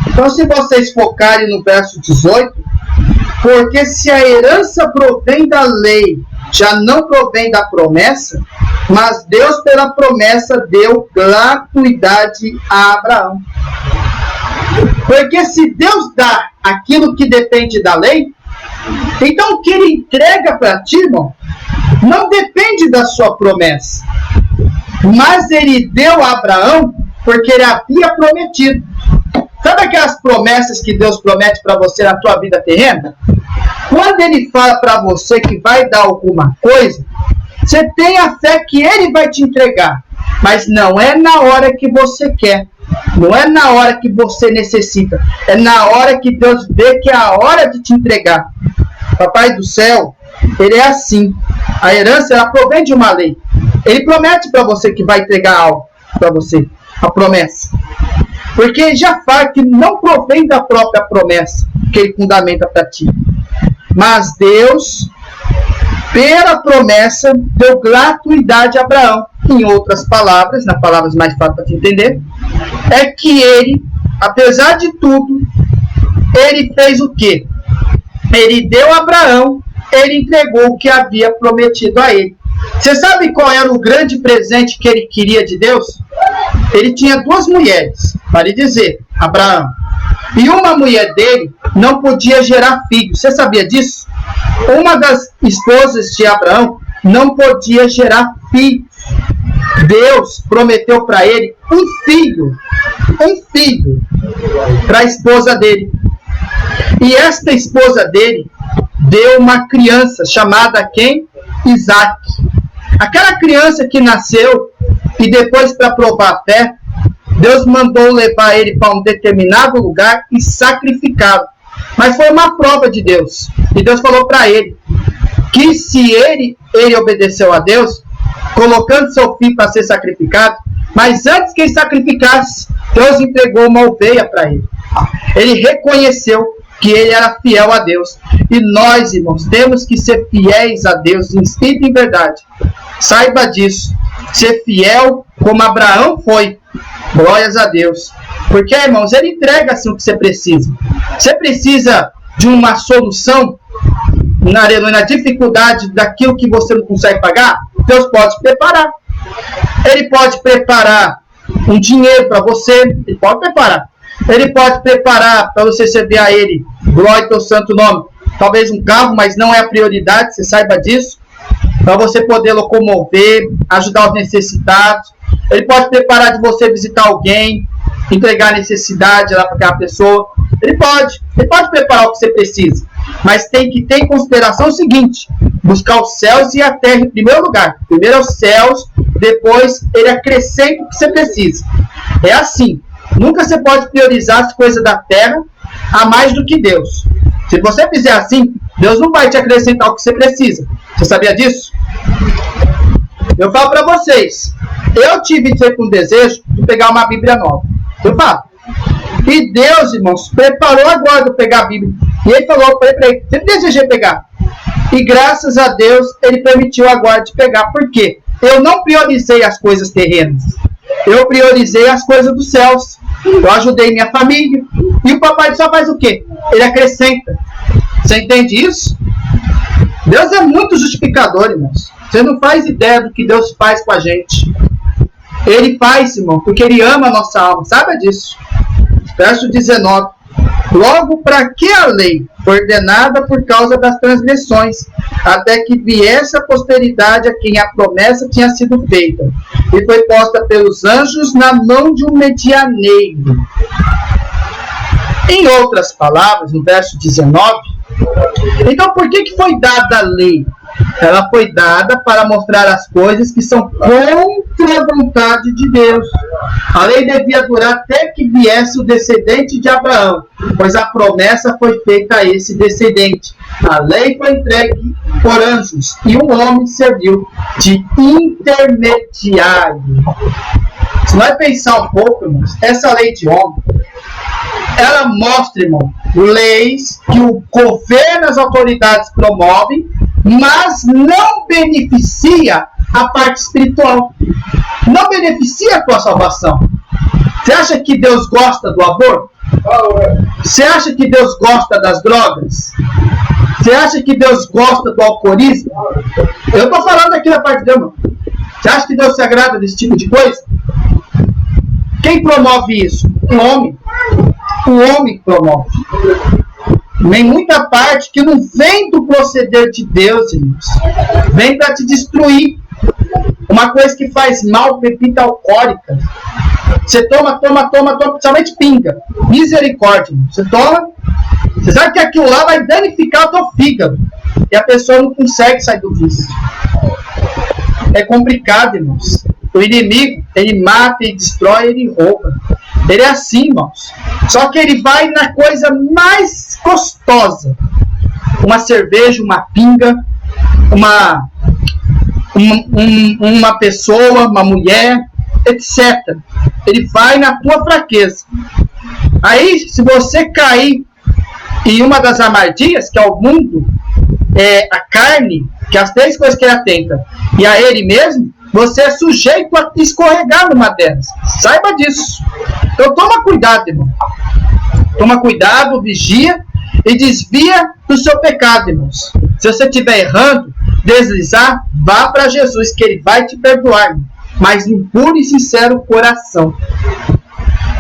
Então, se vocês focarem no verso 18, porque se a herança provém da lei, já não provém da promessa, mas Deus pela promessa deu gratuidade a Abraão. Porque se Deus dá aquilo que depende da lei, então o que ele entrega para ti, irmão, não depende da sua promessa. Mas ele deu a Abraão porque ele havia prometido. Sabe aquelas promessas que Deus promete para você na tua vida terrena? Quando ele fala para você que vai dar alguma coisa, você tem a fé que ele vai te entregar. Mas não é na hora que você quer. Não é na hora que você necessita. É na hora que Deus vê que é a hora de te entregar. Papai do céu, ele é assim. A herança, ela provém de uma lei. Ele promete para você que vai entregar algo para você. A promessa. Porque ele já fala que não provém da própria promessa que ele fundamenta para ti. Mas Deus, pela promessa, deu gratuidade a Abraão. Em outras palavras, nas palavras mais fáceis para te entender, é que ele, apesar de tudo, ele fez o quê? Ele deu a Abraão, ele entregou o que havia prometido a ele. Você sabe qual era o grande presente que ele queria de Deus? Ele tinha 2 mulheres, para lhe dizer, Abraão. E uma mulher dele não podia gerar filhos. Você sabia disso? Uma das esposas de Abraão não podia gerar filhos. Deus prometeu para ele um filho para a esposa dele. E esta esposa dele deu uma criança chamada quem? Isaac. Aquela criança que nasceu e depois, para provar a fé, Deus mandou levar ele para um determinado lugar e sacrificá-lo. Mas foi uma prova de Deus. E Deus falou para ele que se ele obedeceu a Deus, colocando seu filho para ser sacrificado, mas antes que ele sacrificasse, Deus entregou uma ovelha para ele. Ele reconheceu que ele era fiel a Deus. E nós, irmãos, temos que ser fiéis a Deus em espírito e em verdade. Saiba disso. Ser fiel como Abraão foi. Glórias a Deus. Porque, irmãos, ele entrega assim o que você precisa. Você precisa de uma solução na dificuldade daquilo que você não consegue pagar? Deus pode preparar. Ele pode preparar um dinheiro para você. Ele pode preparar. Ele pode preparar para você ceder a Ele, glória ao teu santo nome, talvez um carro, mas não é a prioridade, você saiba disso, para você poder locomover, ajudar os necessitados. Ele pode preparar de você visitar alguém, entregar a necessidade lá para aquela pessoa. Ele pode preparar o que você precisa, mas tem que ter em consideração o seguinte: buscar os céus e a terra em primeiro lugar. Primeiro os céus, depois ele acrescenta o que você precisa. É assim. Nunca você pode priorizar as coisas da terra a mais do que Deus. Se você fizer assim, Deus não vai te acrescentar o que você precisa. Você sabia disso? Eu falo para vocês. Eu tive sempre um desejo de pegar uma Bíblia nova. Eu falo. E Deus, irmãos, preparou agora de eu pegar a Bíblia. E Ele falou para ele, sempre desejei pegar. E graças a Deus, Ele permitiu agora de pegar. Por quê? Eu não priorizei as coisas terrenas. Eu priorizei as coisas dos céus. Eu ajudei minha família. E o papai só faz o quê? Ele acrescenta. Você entende isso? Deus é muito justificador, irmãos. Você não faz ideia do que Deus faz com a gente. Ele faz, irmão, porque Ele ama a nossa alma. Saiba disso. Verso 19. Logo, para que a lei foi ordenada por causa das transgressões, até que viesse a posteridade a quem a promessa tinha sido feita, e foi posta pelos anjos na mão de um medianeiro. Em outras palavras, no verso 19, então por que foi dada a lei? Ela foi dada para mostrar as coisas que são contra a vontade de Deus. A lei devia durar até que viesse o descendente de Abraão, pois a promessa foi feita a esse descendente. A lei foi entregue por anjos e um homem serviu de intermediário. Se nós pensar um pouco, irmãos, essa lei de homem, ela mostra, irmão, leis que o governo, as autoridades promovem, mas não beneficia a parte espiritual. Não beneficia a tua salvação. Você acha que Deus gosta do aborto? Você acha que Deus gosta das drogas? Você acha que Deus gosta do alcoolismo? Eu estou falando aqui na parte de Deus, irmão. Você acha que Deus se agrada desse tipo de coisa? Quem promove isso? O homem. O homem promove. Tem muita parte que não vem do proceder de Deus, irmãos. Vem para te destruir. Uma coisa que faz mal, bebida alcoólica. Você toma, principalmente pinga. Misericórdia. Você toma, você sabe que aquilo lá vai danificar o teu fígado. E a pessoa não consegue sair do vício. É complicado, irmãos. O inimigo, ele mata, ele destrói, ele rouba. Ele é assim, irmãos. Só que ele vai na coisa mais gostosa. Uma cerveja, uma pinga, uma pessoa, uma mulher, etc. Ele vai na tua fraqueza. Aí, se você cair em uma das armadilhas, que é o mundo, a carne, que é as três coisas que ele atenta, e a ele mesmo, você é sujeito a escorregar numa delas. Saiba disso. Então toma cuidado, irmão. Toma cuidado, vigia e desvia do seu pecado, irmãos. Se você estiver errando, deslizar, vá para Jesus, que Ele vai te perdoar, irmão. Mas em puro e sincero coração.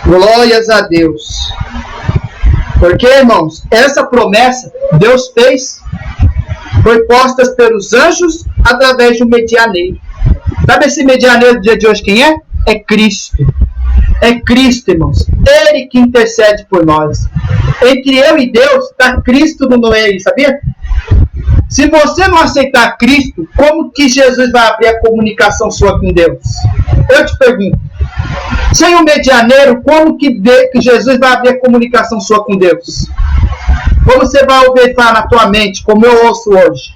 Glórias a Deus. Porque, irmãos, essa promessa Deus fez, foi posta pelos anjos através de um medianeiro. Sabe esse medianeiro do dia de hoje quem é? É Cristo. É Cristo, irmãos. Ele que intercede por nós. Entre eu e Deus está Cristo no meio, sabia? Se você não aceitar Cristo, como que Jesus vai abrir a comunicação sua com Deus? Eu te pergunto. Sem um medianeiro, como que Jesus vai abrir a comunicação sua com Deus? Como você vai ouvir falar na tua mente, como eu ouço hoje?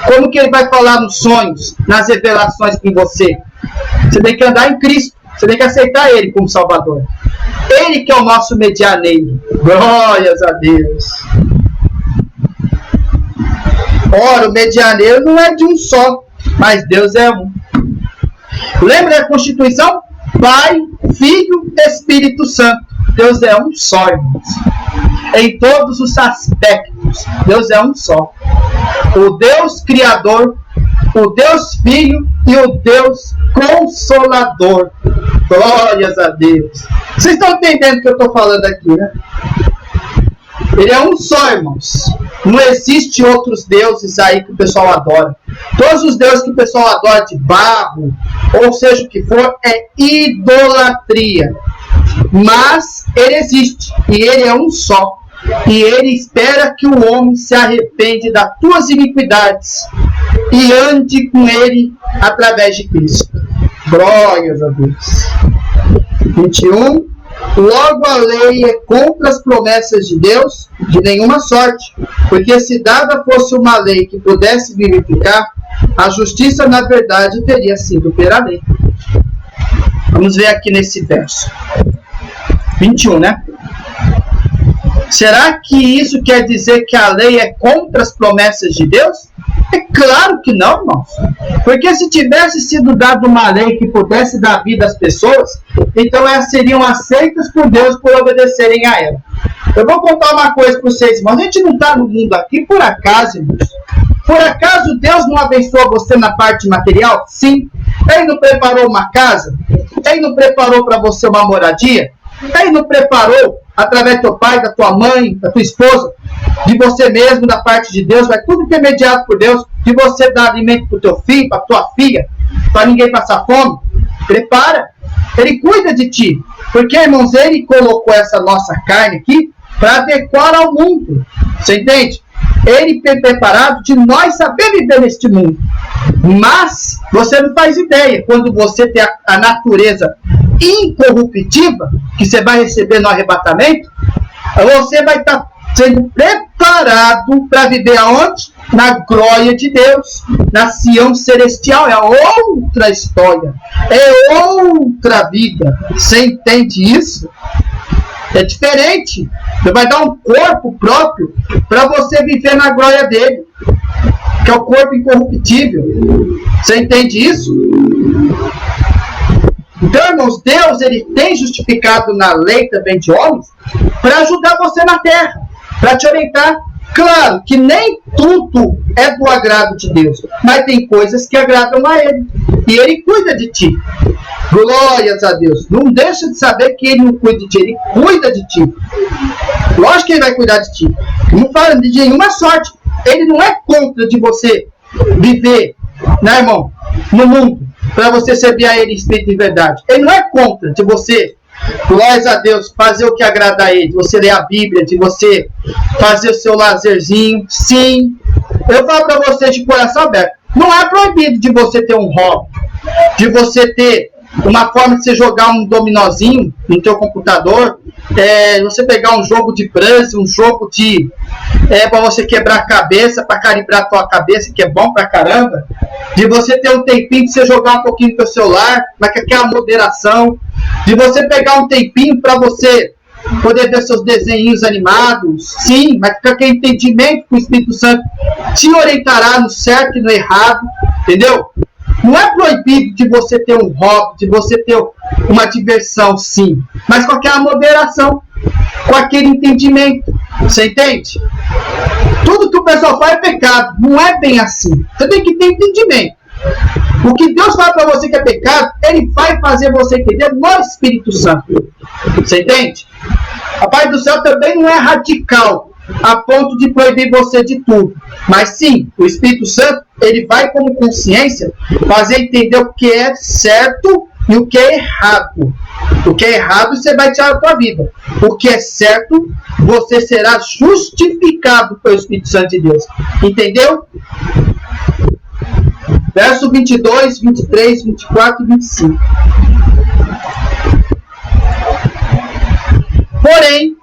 Como que ele vai falar nos sonhos, nas revelações com você? Você tem que andar em Cristo. Você tem que aceitar Ele como Salvador. Ele que é o nosso medianeiro. Glórias a Deus. Ora, o medianeiro não é de um só, mas Deus é um. Lembra da Constituição? Pai, Filho, Espírito Santo. Deus é um só, irmãos. Em todos os aspectos, Deus é um só. O Deus Criador, o Deus Filho e o Deus Consolador. Glórias a Deus. Vocês estão entendendo o que eu estou falando aqui, né? Ele é um só, irmãos. Não existe outros deuses aí que o pessoal adora. Todos os deuses que o pessoal adora de barro, ou seja o que for, é idolatria. Mas ele existe e ele é um só. E ele espera que o homem se arrepende das tuas iniquidades e ande com ele através de Cristo. Glórias a Deus. 21. Logo a lei é contra as promessas de Deus de nenhuma sorte, porque se dada fosse uma lei que pudesse vivificar, a justiça na verdade teria sido pela lei. Vamos ver aqui nesse verso 21, né? Será que isso quer dizer que a lei é contra as promessas de Deus? É claro que não, irmãos. Porque se tivesse sido dada uma lei que pudesse dar vida às pessoas, então elas seriam aceitas por Deus por obedecerem a ela. Eu vou contar uma coisa para vocês, irmãos. A gente não está no mundo aqui por acaso, irmãos. Por acaso Deus não abençoou você na parte material? Sim. Ele não preparou uma casa? Ele não preparou para você uma moradia? Ele não preparou, através do teu pai, da tua mãe, da tua esposa, de você mesmo, da parte de Deus, vai tudo intermediado por Deus, de você dar alimento para o teu filho, para a tua filha, para ninguém passar fome? Prepara. Ele cuida de ti. Porque, irmãos, ele colocou essa nossa carne aqui para adequar ao mundo. Você entende? Ele tem preparado de nós saber viver neste mundo. Mas você não faz ideia, quando você tem a natureza incorruptível, que você vai receber no arrebatamento, você vai estar sendo preparado para viver aonde? Na glória de Deus, na Sião celestial. É outra história, é outra vida. Você entende isso? É diferente. Você vai dar um corpo próprio para você viver na glória dele, que é o corpo incorruptível. Você entende isso? Então, irmãos, Deus ele tem justificado na lei também de homens para ajudar você na terra, para te orientar. Claro que nem tudo é do agrado de Deus, mas tem coisas que agradam a Ele. E Ele cuida de ti. Glórias a Deus. Não deixa de saber que Ele não cuida de ti, Ele cuida de ti. Lógico que Ele vai cuidar de ti. Não fala de nenhuma sorte. Ele não é contra de você viver, né, irmão, no mundo, para você servir a Ele em espírito e verdade. Ele não é contra de você, glórias a Deus, fazer o que agrada a Ele, de você ler a Bíblia, de você fazer o seu lazerzinho. Sim, eu falo para você de coração aberto, não é proibido de você ter um hobby, de você ter uma forma de você jogar um dominozinho no teu computador, você pegar um jogo de prancha, um jogo de para você quebrar a cabeça, para calibrar a tua cabeça, que é bom pra caramba, de você ter um tempinho de você jogar um pouquinho no teu celular, mas com aquela moderação, de você pegar um tempinho para você poder ver seus desenhos animados, sim, mas com aquele entendimento que o Espírito Santo te orientará no certo e no errado, entendeu? Não é proibido de você ter um hobby, de você ter uma diversão, sim, mas com aquela moderação, com aquele entendimento. Você entende? Tudo que o pessoal faz é pecado. Não é bem assim. Você tem que ter entendimento. O que Deus fala para você que é pecado, Ele vai fazer você entender no Espírito Santo. Você entende? A Pai do Céu também não é radical a ponto de proibir você de tudo. Mas sim, o Espírito Santo, ele vai como consciência fazer entender o que é certo e o que é errado. O que é errado você vai tirar da sua vida. O que é certo, você será justificado pelo Espírito Santo de Deus. Entendeu? Verso 22, 23, 24 e 25. Porém,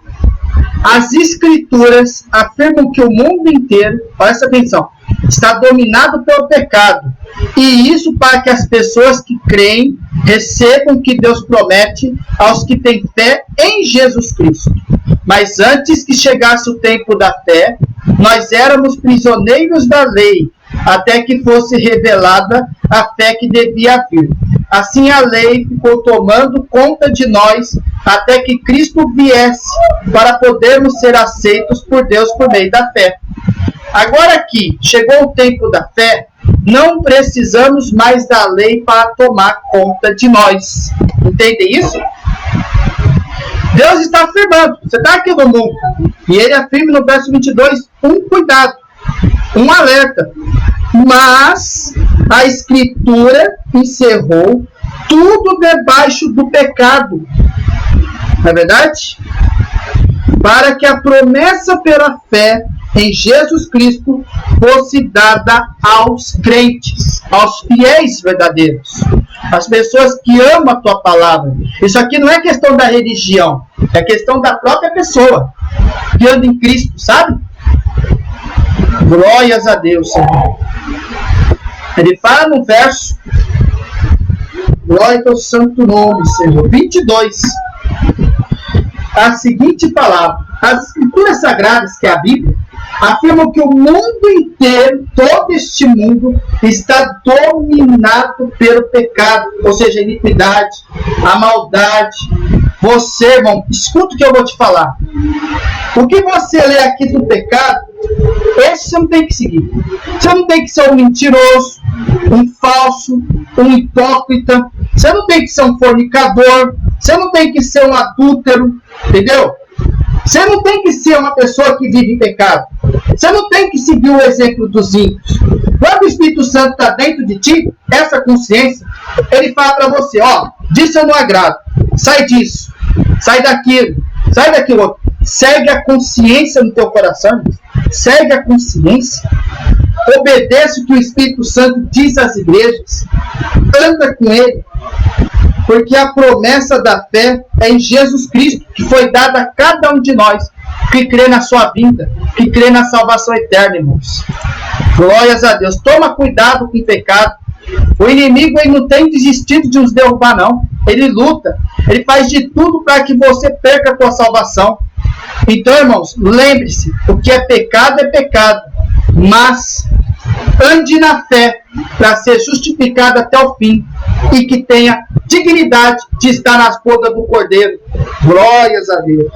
as Escrituras afirmam que o mundo inteiro, presta atenção, está dominado pelo pecado. E isso para que as pessoas que creem recebam o que Deus promete aos que têm fé em Jesus Cristo. Mas antes que chegasse o tempo da fé, nós éramos prisioneiros da lei, até que fosse revelada a fé que devia vir. Assim a lei ficou tomando conta de nós até que Cristo viesse, para podermos ser aceitos por Deus por meio da fé. Agora que chegou o tempo da fé, não precisamos mais da lei para tomar conta de nós. Entende isso? Deus está afirmando, você está aqui no mundo, e ele afirma no verso 22, um cuidado, um alerta. Mas a Escritura encerrou tudo debaixo do pecado. Não é verdade? Para que a promessa pela fé em Jesus Cristo fosse dada aos crentes, aos fiéis verdadeiros, as pessoas que amam a tua palavra. Isso aqui não é questão da religião, é questão da própria pessoa que anda em Cristo, sabe? Glórias a Deus, Senhor. Ele fala no verso, glória ao teu santo nome, Senhor, 22, a seguinte palavra: as Escrituras Sagradas, que é a Bíblia, afirmam que o mundo inteiro, todo este mundo, está dominado pelo pecado, ou seja, a iniquidade, a maldade. Você, irmão, escuta o que eu vou te falar. O que você lê aqui do pecado, esse você não tem que seguir. Você não tem que ser um mentiroso, um falso, um hipócrita. Você não tem que ser um fornicador. Você não tem que ser um adúltero. Entendeu? Você não tem que ser uma pessoa que vive em pecado. Você não tem que seguir o exemplo dos ímpios. Quando o Espírito Santo está dentro de ti, essa consciência, ele fala para você, ó, disso eu não agrado. Sai disso. Sai daquilo. Sai daquilo outro. Segue a consciência no teu coração. Segue a consciência. Obedece o que o Espírito Santo diz às igrejas. Anda com ele. Porque a promessa da fé é em Jesus Cristo, que foi dada a cada um de nós que crê na sua vinda, que crê na salvação eterna, irmãos. Glórias a Deus. Toma cuidado com o pecado. O inimigo, ele não tem desistido de nos derrubar, não. Ele luta. Ele faz de tudo para que você perca a tua salvação. Então, irmãos, lembre-se, o que é pecado, mas ande na fé para ser justificado até o fim e que tenha dignidade de estar nas bodas do Cordeiro. Glórias a Deus.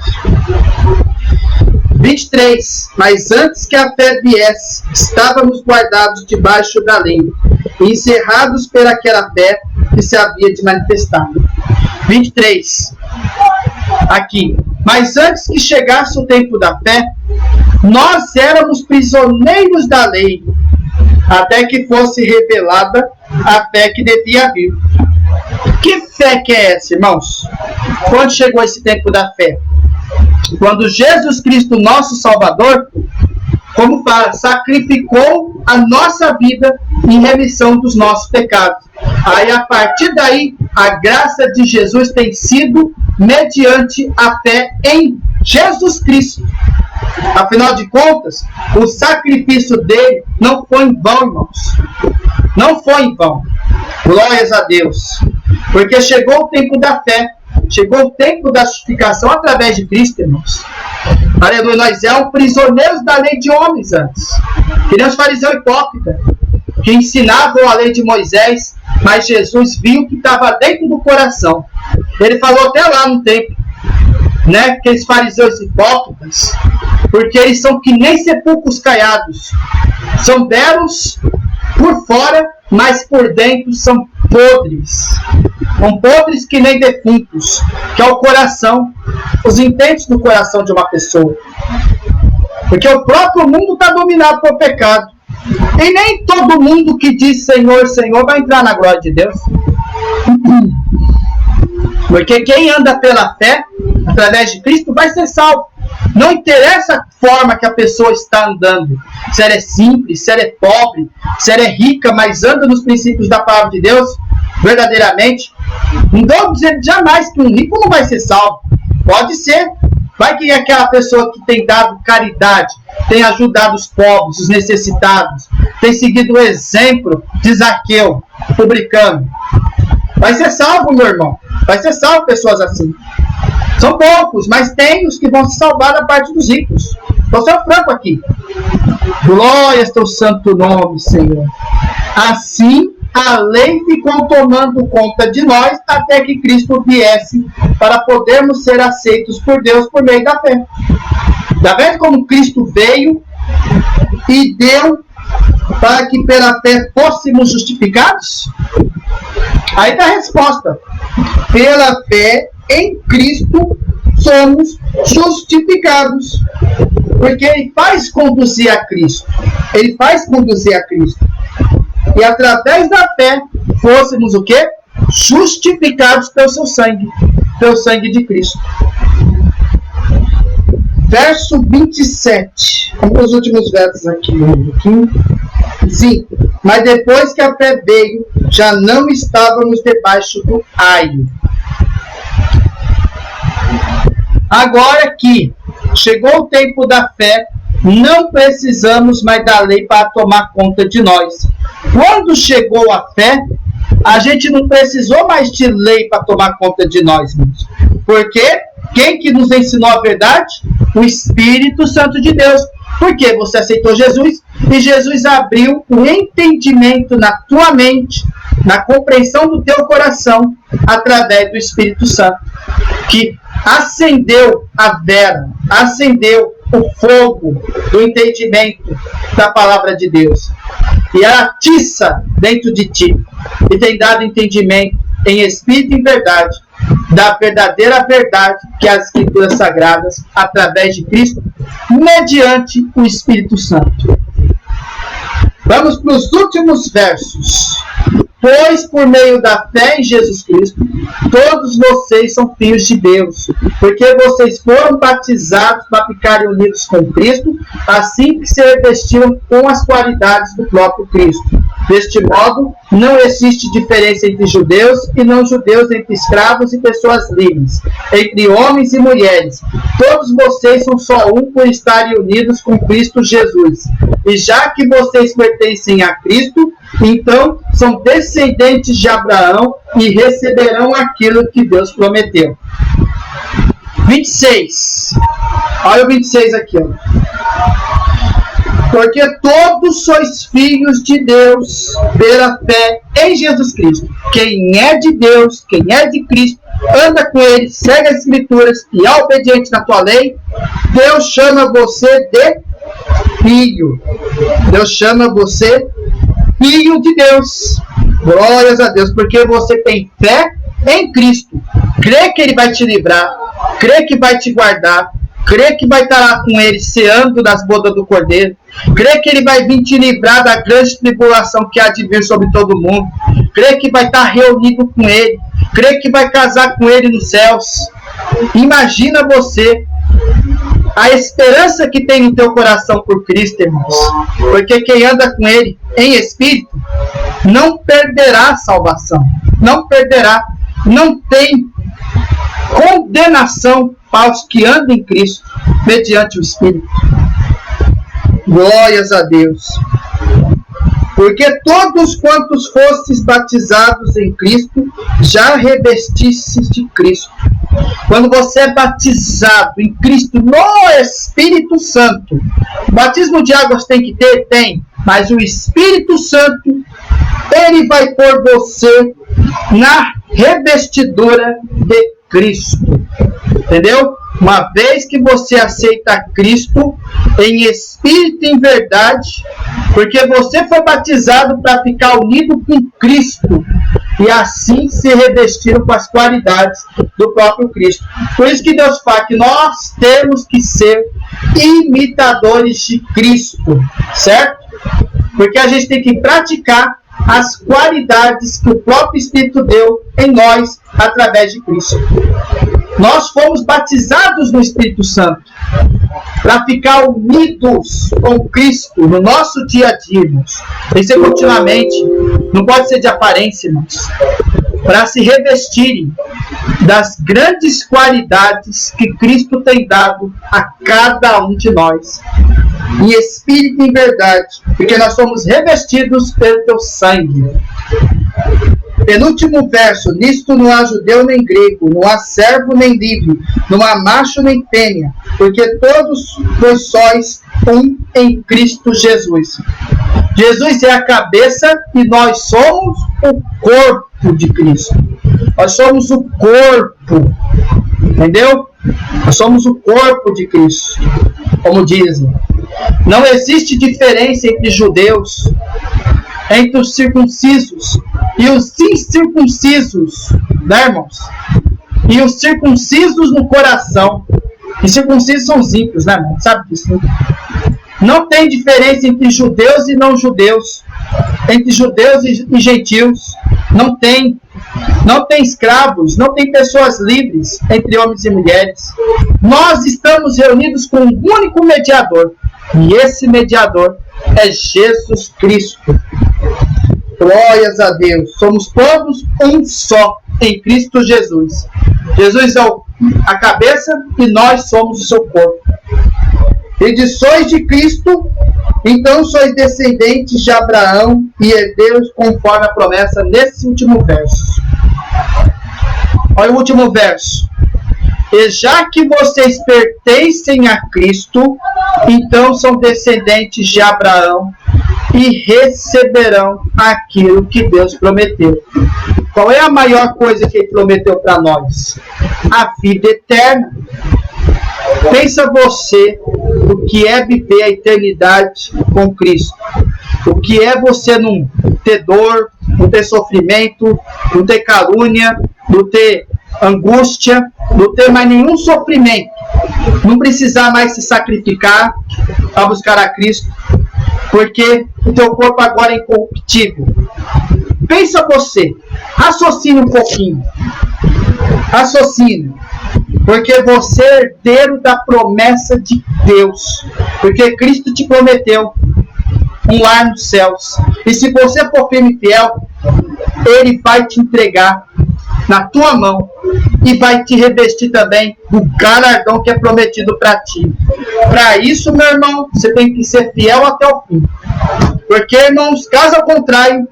23. Mas antes que a fé viesse, estávamos guardados debaixo da lei, encerrados pelaquela fé que se havia de manifestar. 23. Aqui. Mas antes que chegasse o tempo da fé, nós éramos prisioneiros da lei, até que fosse revelada a fé que devia vir. Que fé que é essa, irmãos? Quando chegou esse tempo da fé? Quando Jesus Cristo, nosso Salvador, como fala, sacrificou a nossa vida em remissão dos nossos pecados. Aí, a partir daí, a graça de Jesus tem sido mediante a fé em Jesus Cristo. Afinal de contas, o sacrifício dele não foi em vão, irmãos. Não foi em vão. Glórias a Deus. Porque chegou o tempo da fé. Chegou o tempo da justificação através de Cristo, irmãos. Aleluia. Nós éramos prisioneiros da lei de homens antes. Que nem os fariseus hipócritas, que ensinavam a lei de Moisés, mas Jesus viu que estava dentro do coração. Ele falou até lá no templo, né, aqueles fariseus hipócritas, porque eles são que nem sepulcros caiados. São belos por fora, mas por dentro são podres. São podres que nem defuntos, que é o coração, os intentos do coração de uma pessoa. Porque o próprio mundo está dominado pelo pecado. E nem todo mundo que diz Senhor, Senhor vai entrar na glória de Deus. Porque quem anda pela fé, através de Cristo, vai ser salvo. Não interessa a forma que a pessoa está andando. Se ela é simples, se ela é pobre, se ela é rica, mas anda nos princípios da palavra de Deus, verdadeiramente. Não estou dizendo jamais que um rico não vai ser salvo. Pode ser, Vai que é aquela pessoa que tem dado caridade, tem ajudado os pobres, os necessitados, tem seguido o exemplo de Zaqueu, publicano. Vai ser salvo, meu irmão. Vai ser salvo pessoas assim. São poucos, mas tem os que vão se salvar da parte dos ricos. Vou ser franco aqui. Glória ao teu santo nome, Senhor. Assim, a lei ficou tomando conta de nós até que Cristo viesse para podermos ser aceitos por Deus por meio da fé. Está vendo como Cristo veio e deu para que pela fé fôssemos justificados? Aí está a resposta. Pela fé em Cristo somos justificados. Porque Ele faz conduzir a Cristo. Ele faz conduzir a Cristo. E através da fé fôssemos o quê? Justificados pelo seu sangue de Cristo. Verso 27. Vamos para os últimos versos aqui. Sim, mas depois que a fé veio, já não estávamos debaixo do aio. Agora que chegou o tempo da fé, não precisamos mais da lei para tomar conta de nós. Quando chegou a fé, a gente não precisou mais de lei para tomar conta de nós. Porque quem que nos ensinou a verdade? O Espírito Santo de Deus. Porque você aceitou Jesus e Jesus abriu o entendimento na tua mente, na compreensão do teu coração, através do Espírito Santo, que acendeu a vela, acendeu o fogo do entendimento da palavra de Deus. E ela atiça dentro de ti e tem dado entendimento em espírito e em verdade da verdadeira verdade que as Escrituras Sagradas, através de Cristo, mediante o Espírito Santo. Vamos para os últimos versos. Pois por meio da fé em Jesus Cristo, todos vocês são filhos de Deus, porque vocês foram batizados para ficarem unidos com Cristo, assim que se revestiram com as qualidades do próprio Cristo. Deste modo, não existe diferença entre judeus e não judeus, entre escravos e pessoas livres, entre homens e mulheres. Todos vocês são só um por estarem unidos com Cristo Jesus. E já que vocês pertencem a Cristo, então são descendentes de Abraão e receberão aquilo que Deus prometeu. 26. Olha o 26 aqui. Ó. Porque todos sois filhos de Deus pela fé em Jesus Cristo. Quem é de Deus, quem é de Cristo, anda com Ele, segue as Escrituras e é obediente na tua lei, Deus chama você de filho. Deus chama você filho de Deus. Glórias a Deus, porque você tem fé em Cristo. Crê que Ele vai te livrar, crê que vai te guardar, crê que vai estar lá com Ele, ceando das bodas do Cordeiro, crê que Ele vai vir te livrar da grande tribulação que há de vir sobre todo mundo, crê que vai estar reunido com Ele, crê que vai casar com Ele nos céus. Imagina você a esperança que tem no teu coração por Cristo, irmãos, porque quem anda com Ele em espírito não perderá a salvação, não perderá, não tem condenação para os que andam em Cristo mediante o Espírito. Glórias a Deus. Porque todos quantos fostes batizados em Cristo, já revestistes de Cristo. Quando você é batizado em Cristo no Espírito Santo, o batismo de águas tem que ter? Tem. Mas o Espírito Santo, Ele vai pôr você na revestidura de Cristo. Entendeu? Uma vez que você aceita Cristo em espírito e em verdade, porque você foi batizado para ficar unido com Cristo e assim se revestiram com as qualidades do próprio Cristo. Por isso que Deus fala que nós temos que ser imitadores de Cristo, certo? Porque a gente tem que praticar as qualidades que o próprio Espírito deu em nós através de Cristo. Nós fomos batizados no Espírito Santo para ficar unidos com Cristo no nosso dia a dia, irmãos. Tem que ser continuamente, não pode ser de aparência, irmãos. para se revestirem das grandes qualidades que Cristo tem dado a cada um de nós, em espírito e em verdade, porque nós somos revestidos pelo teu sangue. Penúltimo verso: nisto não há judeu nem grego, não há servo nem livre, não há macho nem fêmea, porque todos vós sois um em Cristo Jesus. Jesus é a cabeça e nós somos o corpo de Cristo. Nós somos o corpo, entendeu? Nós somos o corpo de Cristo, como dizem. Não existe diferença entre judeus, entre os circuncisos e os incircuncisos, né, irmãos? E os circuncisos no coração. E circuncisos são os ímpios, né, irmão? Sabe disso, né? Não tem diferença entre judeus e não judeus, entre judeus e gentios. Não tem. Não tem escravos, não tem pessoas livres entre homens e mulheres. Nós estamos reunidos com um único mediador. E esse mediador é Jesus Cristo. Glórias a Deus. Somos todos um só em Cristo Jesus. Jesus é a cabeça e nós somos o seu corpo. E de sois de Cristo, então sois descendentes de Abraão e herdeiros conforme a promessa, nesse último verso. Olha o último verso. E já que vocês pertencem a Cristo, então são descendentes de Abraão e receberão aquilo que Deus prometeu. Qual é a maior coisa que Ele prometeu para nós? A vida eterna. Pensa você o que é viver a eternidade com Cristo. O que é você não ter dor, não ter sofrimento, não ter calúnia, não ter angústia, não ter mais nenhum sofrimento. Não precisar mais se sacrificar para buscar a Cristo, porque o teu corpo agora é incorruptível. Pensa você, raciocine um pouquinho. Raciocine. Porque você é herdeiro da promessa de Deus. Porque Cristo te prometeu um lar nos céus. E se você for firme e fiel, Ele vai te entregar na tua mão e vai te revestir também do galardão que é prometido para ti. Para isso, meu irmão, você tem que ser fiel até o fim. Porque, irmãos, caso ao contrário,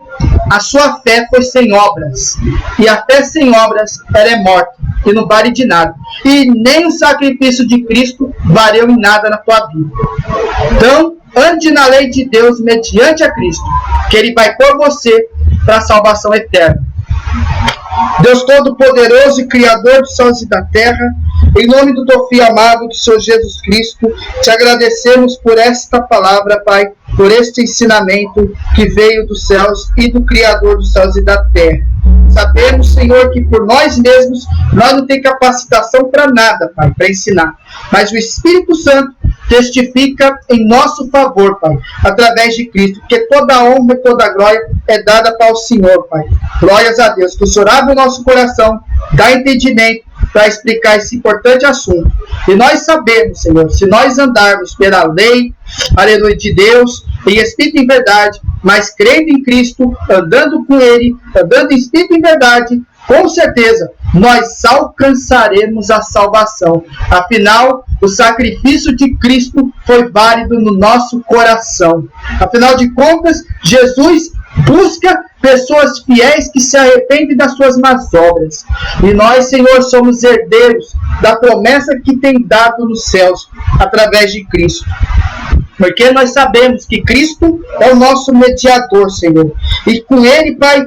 a sua fé foi sem obras. E a fé sem obras, ela é morta e não vale de nada. E nem o sacrifício de Cristo valeu em nada na tua vida. Então, ande na lei de Deus mediante a Cristo, que Ele vai por você para a salvação eterna. Deus Todo-Poderoso e Criador dos céus e da terra, em nome do teu Filho amado, do Senhor Jesus Cristo, te agradecemos por esta palavra, Pai, por este ensinamento que veio dos céus e do Criador dos céus e da terra. Sabemos, Senhor, que por nós mesmos, nós não temos capacitação para nada, Pai, para ensinar. Mas o Espírito Santo testifica em nosso favor, Pai, através de Cristo, porque toda a honra e toda a glória é dada para o Senhor, Pai. Glórias a Deus, que o Senhor abre o nosso coração, dá entendimento para explicar esse importante assunto. E nós sabemos, Senhor, se nós andarmos pela lei, aleluia, de Deus, em espírito e em verdade, mas crendo em Cristo, andando com Ele, andando em espírito e em verdade, com certeza, nós alcançaremos a salvação. Afinal, o sacrifício de Cristo foi válido no nosso coração. Afinal de contas, Jesus busca pessoas fiéis que se arrependem das suas más obras. E nós, Senhor, somos herdeiros da promessa que tem dado nos céus, através de Cristo. Porque nós sabemos que Cristo é o nosso mediador, Senhor. E com Ele, Pai,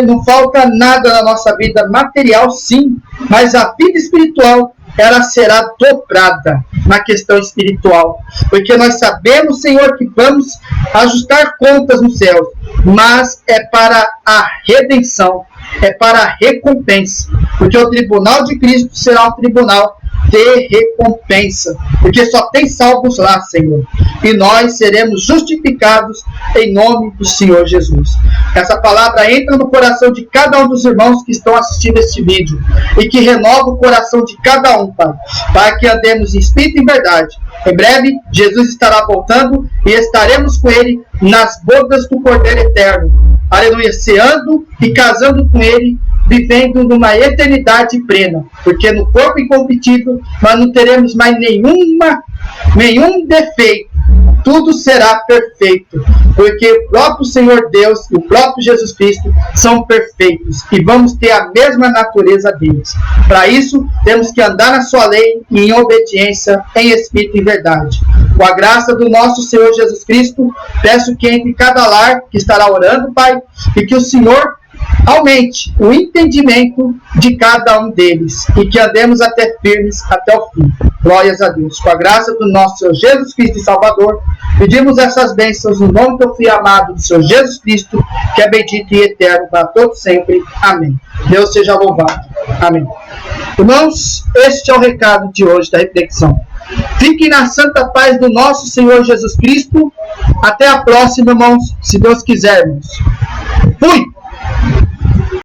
não falta nada na nossa vida material, sim, mas a vida espiritual, ela será dobrada na questão espiritual. Porque nós sabemos, Senhor, que vamos ajustar contas no céu, mas é para a redenção, é para a recompensa. Porque o tribunal de Cristo será um tribunal de recompensa, porque só tem salvos lá, Senhor, e nós seremos justificados em nome do Senhor Jesus. Essa palavra entra no coração de cada um dos irmãos que estão assistindo este vídeo, e que renova o coração de cada um, Pai, para que andemos em espírito e em verdade. Em breve, Jesus estará voltando, e estaremos com Ele nas bodas do Cordeiro Eterno, aleluia, ceando e casando com Ele vivendo numa eternidade plena, porque no corpo incorruptível nós não teremos mais nenhum defeito, tudo será perfeito, porque o próprio Senhor Deus e o próprio Jesus Cristo são perfeitos e vamos ter a mesma natureza deles. Para isso, temos que andar na sua lei e em obediência, em espírito e verdade. Com a graça do nosso Senhor Jesus Cristo, peço que entre cada lar que estará orando, Pai, e que o Senhor aumente o entendimento de cada um deles e que andemos até firmes até o fim. Glórias a Deus. Com a graça do nosso Senhor Jesus Cristo e Salvador, pedimos essas bênçãos no nome do Filho amado do Senhor Jesus Cristo, que é bendito e eterno para todos sempre. Amém. Deus seja louvado. Amém. Irmãos, este é o recado de hoje da reflexão. Fiquem na santa paz do nosso Senhor Jesus Cristo. Até a próxima, irmãos, se Deus quisermos. Fui!